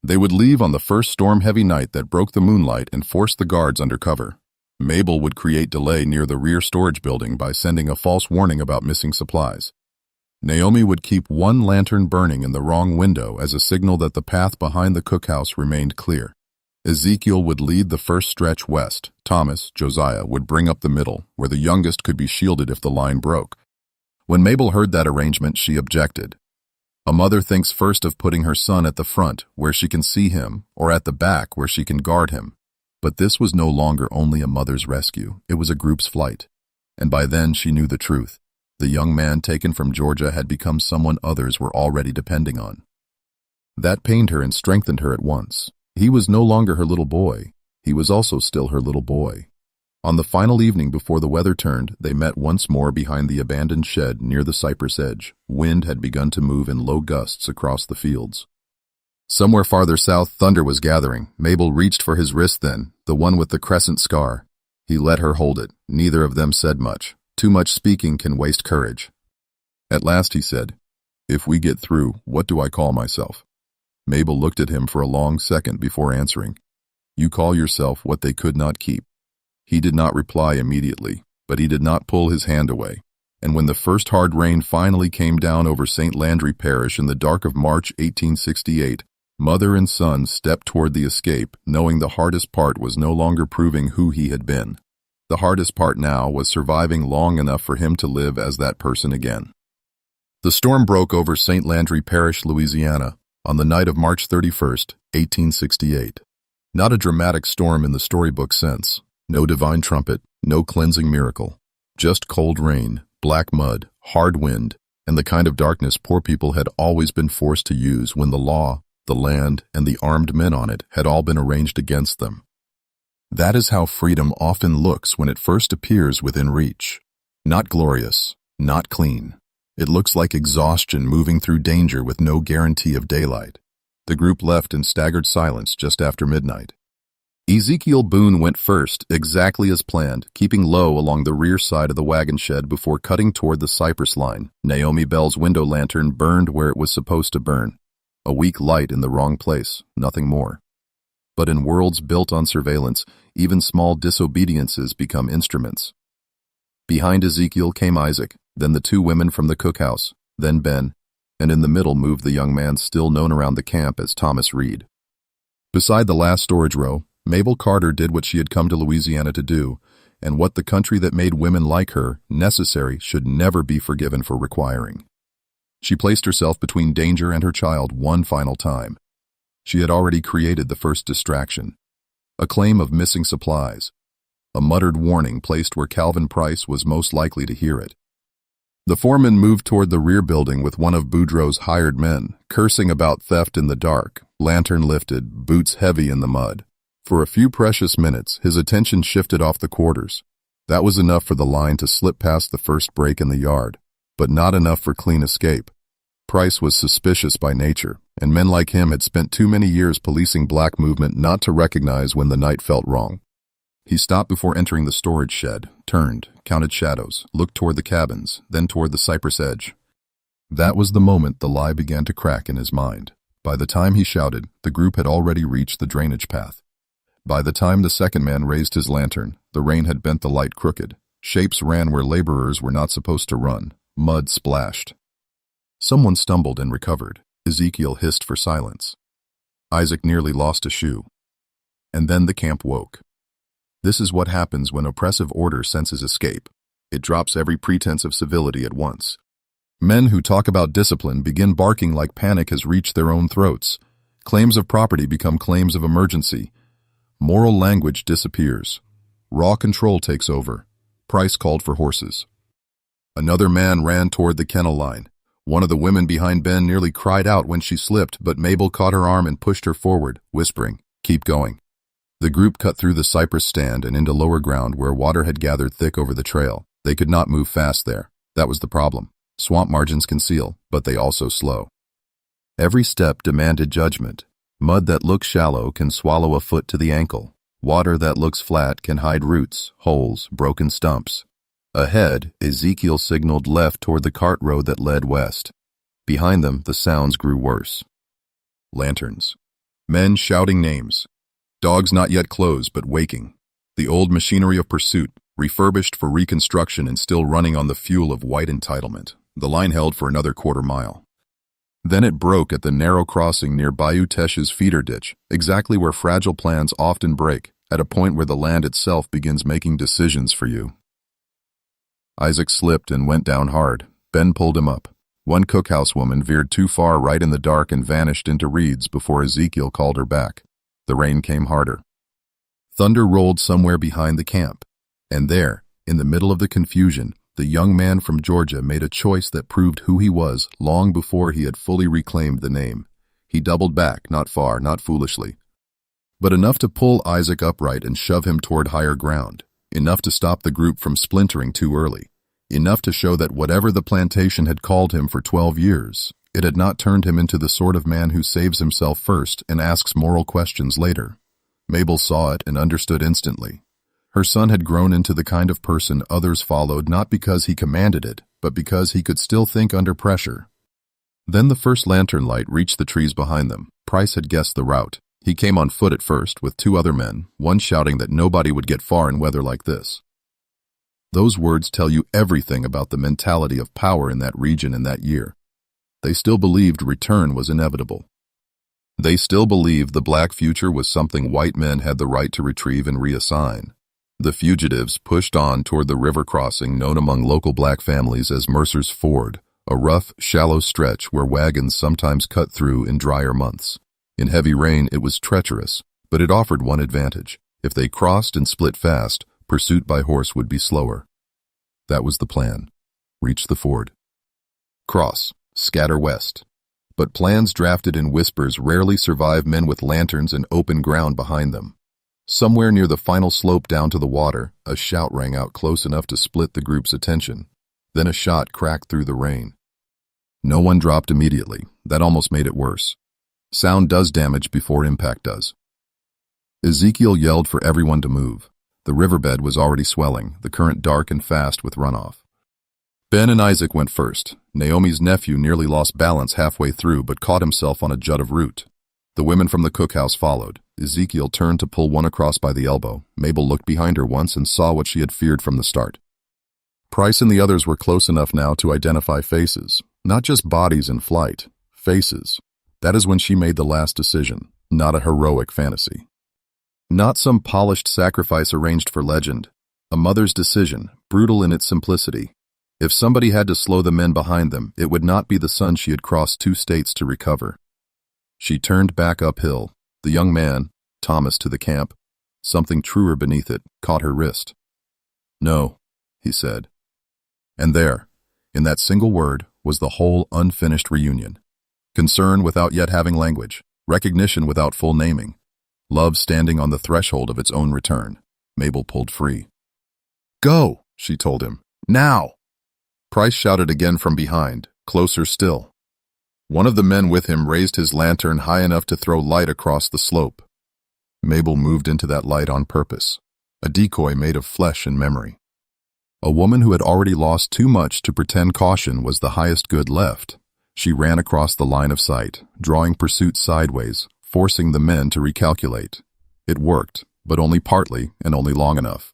They would leave on the first storm-heavy night that broke the moonlight and forced the guards under cover. Mabel would create delay near the rear storage building by sending a false warning about missing supplies. Naomi would keep one lantern burning in the wrong window as a signal that the path behind the cookhouse remained clear. Ezekiel would lead the first stretch west. Thomas, Josiah, would bring up the middle, where the youngest could be shielded if the line broke. When Mabel heard that arrangement, she objected. A mother thinks first of putting her son at the front, where she can see him, or at the back, where she can guard him. But this was no longer only a mother's rescue, it was a group's flight. And by then she knew the truth. The young man taken from Georgia had become someone others were already depending on. That pained her and strengthened her at once. He was no longer her little boy. He was also still her little boy. On the final evening before the weather turned, they met once more behind the abandoned shed near the cypress edge. Wind had begun to move in low gusts across the fields. Somewhere farther south, thunder was gathering. Mabel reached for his wrist then, the one with the crescent scar. He let her hold it. Neither of them said much. Too much speaking can waste courage. At last he said, "If we get through, what do I call myself?" Mabel looked at him for a long second before answering. "You call yourself what they could not keep." He did not reply immediately, but he did not pull his hand away. And when the first hard rain finally came down over St. Landry Parish in the dark of March 1868, mother and son stepped toward the escape, knowing the hardest part was no longer proving who he had been. The hardest part now was surviving long enough for him to live as that person again. The storm broke over St. Landry Parish, Louisiana, on the night of March 31st, 1868. Not a dramatic storm in the storybook sense. No divine trumpet, no cleansing miracle. Just cold rain, black mud, hard wind, and the kind of darkness poor people had always been forced to use when the law, the land, and the armed men on it had all been arranged against them. That is how freedom often looks when it first appears within reach. Not glorious, not clean. It looks like exhaustion moving through danger with no guarantee of daylight. The group left in staggered silence just after midnight. Ezekiel Boone went first, exactly as planned, keeping low along the rear side of the wagon shed before cutting toward the cypress line. Naomi Bell's window lantern burned where it was supposed to burn. A weak light in the wrong place, nothing more. But in worlds built on surveillance, even small disobediences become instruments. Behind Ezekiel came Isaac, then the two women from the cookhouse, then Ben, and in the middle moved the young man still known around the camp as Thomas Reed. Beside the last storage row, Mabel Carter did what she had come to Louisiana to do, and what the country that made women like her necessary should never be forgiven for requiring. She placed herself between danger and her child one final time. She had already created the first distraction, a claim of missing supplies, a muttered warning placed where Calvin Price was most likely to hear it. The foreman moved toward the rear building with one of Boudreaux's hired men, cursing about theft in the dark, lantern lifted, boots heavy in the mud. For a few precious minutes, his attention shifted off the quarters. That was enough for the line to slip past the first break in the yard, but not enough for clean escape. Price was suspicious by nature, and men like him had spent too many years policing black movement not to recognize when the night felt wrong. He stopped before entering the storage shed, turned, counted shadows, looked toward the cabins, then toward the cypress edge. That was the moment the lie began to crack in his mind. By the time he shouted, the group had already reached the drainage path. By the time the second man raised his lantern, the rain had bent the light crooked. Shapes ran where laborers were not supposed to run. Mud splashed. Someone stumbled and recovered. Ezekiel hissed for silence. Isaac nearly lost a shoe. And then the camp woke. This is what happens when oppressive order senses escape. It drops every pretense of civility at once. Men who talk about discipline begin barking like panic has reached their own throats. Claims of property become claims of emergency. Moral language disappears. Raw control takes over. Price called for horses. Another man ran toward the kennel line. One of the women behind Ben nearly cried out when she slipped, but Mabel caught her arm and pushed her forward, whispering, "Keep going." The group cut through the cypress stand and into lower ground where water had gathered thick over the trail. They could not move fast there. That was the problem. Swamp margins conceal, but they also slow. Every step demanded judgment. Mud that looks shallow can swallow a foot to the ankle. Water that looks flat can hide roots, holes, broken stumps. Ahead, Ezekiel signaled left toward the cart road that led west. Behind them, the sounds grew worse. Lanterns. Men shouting names. Dogs not yet closed but waking. The old machinery of pursuit, refurbished for reconstruction and still running on the fuel of white entitlement. The line held for another quarter mile. Then it broke at the narrow crossing near Bayou Teche's feeder ditch, exactly where fragile plans often break, at a point where the land itself begins making decisions for you. Isaac slipped and went down hard. Ben pulled him up. One cookhouse woman veered too far right in the dark and vanished into reeds before Ezekiel called her back. The rain came harder. Thunder rolled somewhere behind the camp. And there, in the middle of the confusion, the young man from Georgia made a choice that proved who he was long before he had fully reclaimed the name. He doubled back, not far, not foolishly, but enough to pull Isaac upright and shove him toward higher ground, enough to stop the group from splintering too early, enough to show that whatever the plantation had called him for 12 years, it had not turned him into the sort of man who saves himself first and asks moral questions later. Mabel saw it and understood instantly. Her son had grown into the kind of person others followed not because he commanded it, but because he could still think under pressure. Then the first lantern light reached the trees behind them. Price had guessed the route. He came on foot at first, with two other men, one shouting that nobody would get far in weather like this. Those words tell you everything about the mentality of power in that region in that year. They still believed return was inevitable. They still believed the black future was something white men had the right to retrieve and reassign. The fugitives pushed on toward the river crossing known among local black families as Mercer's Ford, a rough, shallow stretch where wagons sometimes cut through in drier months. In heavy rain, it was treacherous, but it offered one advantage. If they crossed and split fast, pursuit by horse would be slower. That was the plan. Reach the ford. Cross. Scatter west. But plans drafted in whispers rarely survive men with lanterns and open ground behind them. Somewhere near the final slope down to the water, a shout rang out close enough to split the group's attention. Then a shot cracked through the rain. No one dropped immediately. That almost made it worse. Sound does damage before impact does. Ezekiel yelled for everyone to move. The riverbed was already swelling, the current dark and fast with runoff. Ben and Isaac went first. Naomi's nephew nearly lost balance halfway through but caught himself on a jut of root. The women from the cookhouse followed. Ezekiel turned to pull one across by the elbow. Mabel looked behind her once and saw what she had feared from the start. Price and the others were close enough now to identify faces. Not just bodies in flight. Faces. That is when she made the last decision, not a heroic fantasy. Not some polished sacrifice arranged for legend. A mother's decision, brutal in its simplicity. If somebody had to slow the men behind them, it would not be the son she had crossed 2 states to recover. She turned back uphill. The young man, Thomas to the camp, something truer beneath it, caught her wrist. "No," he said. And there, in that single word, was the whole unfinished reunion. Concern without yet having language, recognition without full naming, love standing on the threshold of its own return. Mabel pulled free. "Go," she told him. "Now!" Price shouted again from behind, closer still. One of the men with him raised his lantern high enough to throw light across the slope. Mabel moved into that light on purpose, a decoy made of flesh and memory. A woman who had already lost too much to pretend caution was the highest good left. She ran across the line of sight, drawing pursuit sideways, forcing the men to recalculate. It worked, but only partly and only long enough.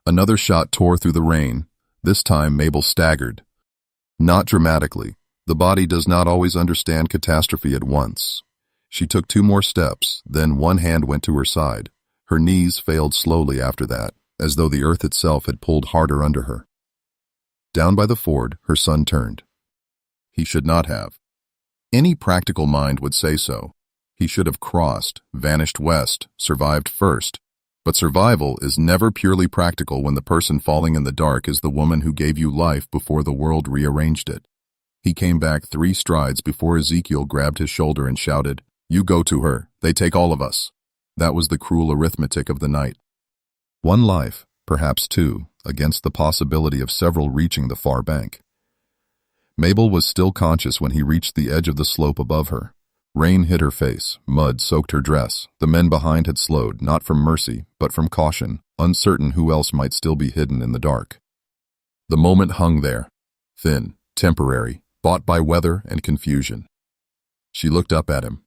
Another shot tore through the rain. This time Mabel staggered. Not dramatically. The body does not always understand catastrophe at once. She took 2 more steps, then one hand went to her side. Her knees failed slowly after that, as though the earth itself had pulled harder under her. Down by the ford, her son turned. He should not have. Any practical mind would say so. He should have crossed, vanished west, survived first. But survival is never purely practical when the person falling in the dark is the woman who gave you life before the world rearranged it. He came back 3 strides before Ezekiel grabbed his shoulder and shouted, "You go to her. They take all of us." That was the cruel arithmetic of the night. 1 life, perhaps 2, against the possibility of several reaching the far bank. Mabel was still conscious when he reached the edge of the slope above her. Rain hit her face, mud soaked her dress. The men behind had slowed, not from mercy, but from caution, uncertain who else might still be hidden in the dark. The moment hung there, thin, temporary, bought by weather and confusion. She looked up at him.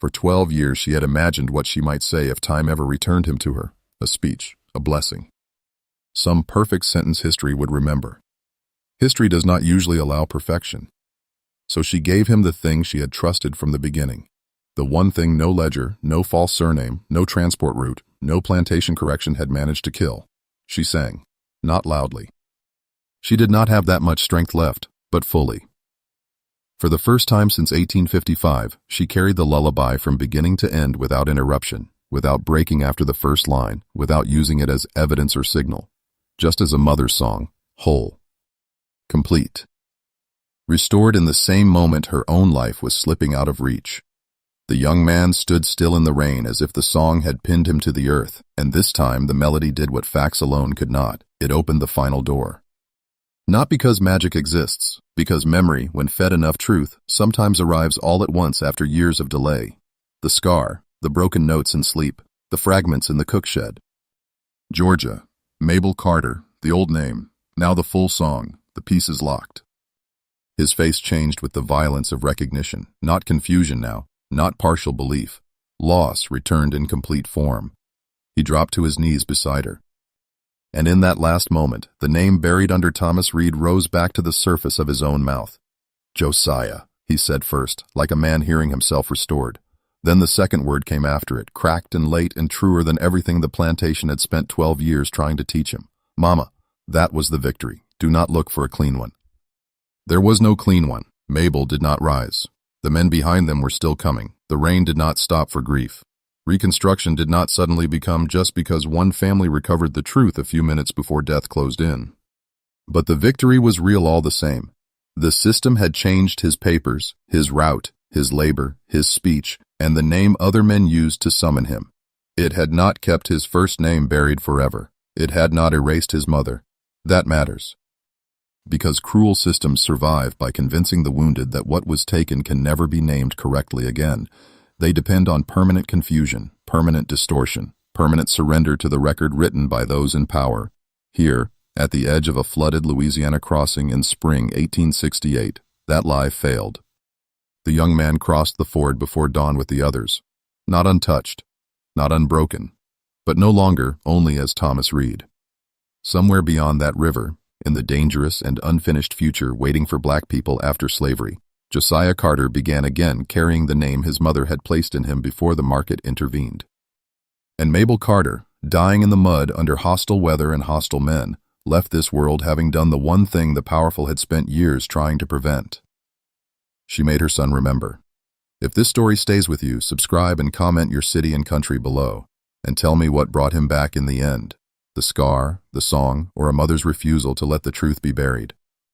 For 12 years she had imagined what she might say if time ever returned him to her, a speech, a blessing. Some perfect sentence history would remember. History does not usually allow perfection. So she gave him the thing she had trusted from the beginning. The one thing no ledger, no false surname, no transport route, no plantation correction had managed to kill. She sang, not loudly. She did not have that much strength left, but fully. For the first time since 1855, she carried the lullaby from beginning to end without interruption, without breaking after the first line, without using it as evidence or signal. Just as a mother's song, whole. Complete. Restored in the same moment her own life was slipping out of reach. The young man stood still in the rain as if the song had pinned him to the earth, and this time the melody did what facts alone could not. It opened the final door. Not because magic exists, because memory, when fed enough truth, sometimes arrives all at once after years of delay. The scar, the broken notes in sleep, the fragments in the cookshed. Georgia, Mabel Carter, the old name, now the full song, the pieces locked. His face changed with the violence of recognition, not confusion now, not partial belief. Loss returned in complete form. He dropped to his knees beside her. And in that last moment, the name buried under Thomas Reed rose back to the surface of his own mouth. "Josiah," he said first, like a man hearing himself restored. Then the second word came after it, cracked and late and truer than everything the plantation had spent 12 years trying to teach him. "Mama." That was the victory. Do not look for a clean one. There was no clean one. Mabel did not rise. The men behind them were still coming. The rain did not stop for grief. Reconstruction did not suddenly become just because one family recovered the truth a few minutes before death closed in. But the victory was real all the same. The system had changed his papers, his route, his labor, his speech, and the name other men used to summon him. It had not kept his first name buried forever. It had not erased his mother. That matters. Because cruel systems survive by convincing the wounded that what was taken can never be named correctly again. They depend on permanent confusion, permanent distortion, permanent surrender to the record written by those in power. Here, at the edge of a flooded Louisiana crossing in spring 1868, that lie failed. The young man crossed the ford before dawn with the others, not untouched, not unbroken, but no longer only as Thomas Reed. Somewhere beyond that river, in the dangerous and unfinished future waiting for black people after slavery, Josiah Carter began again carrying the name his mother had placed in him before the market intervened. And Mabel Carter, dying in the mud under hostile weather and hostile men, left this world having done the one thing the powerful had spent years trying to prevent. She made her son remember. If this story stays with you, subscribe and comment your city and country below, and tell me what brought him back in the end. The scar, the song, or a mother's refusal to let the truth be buried.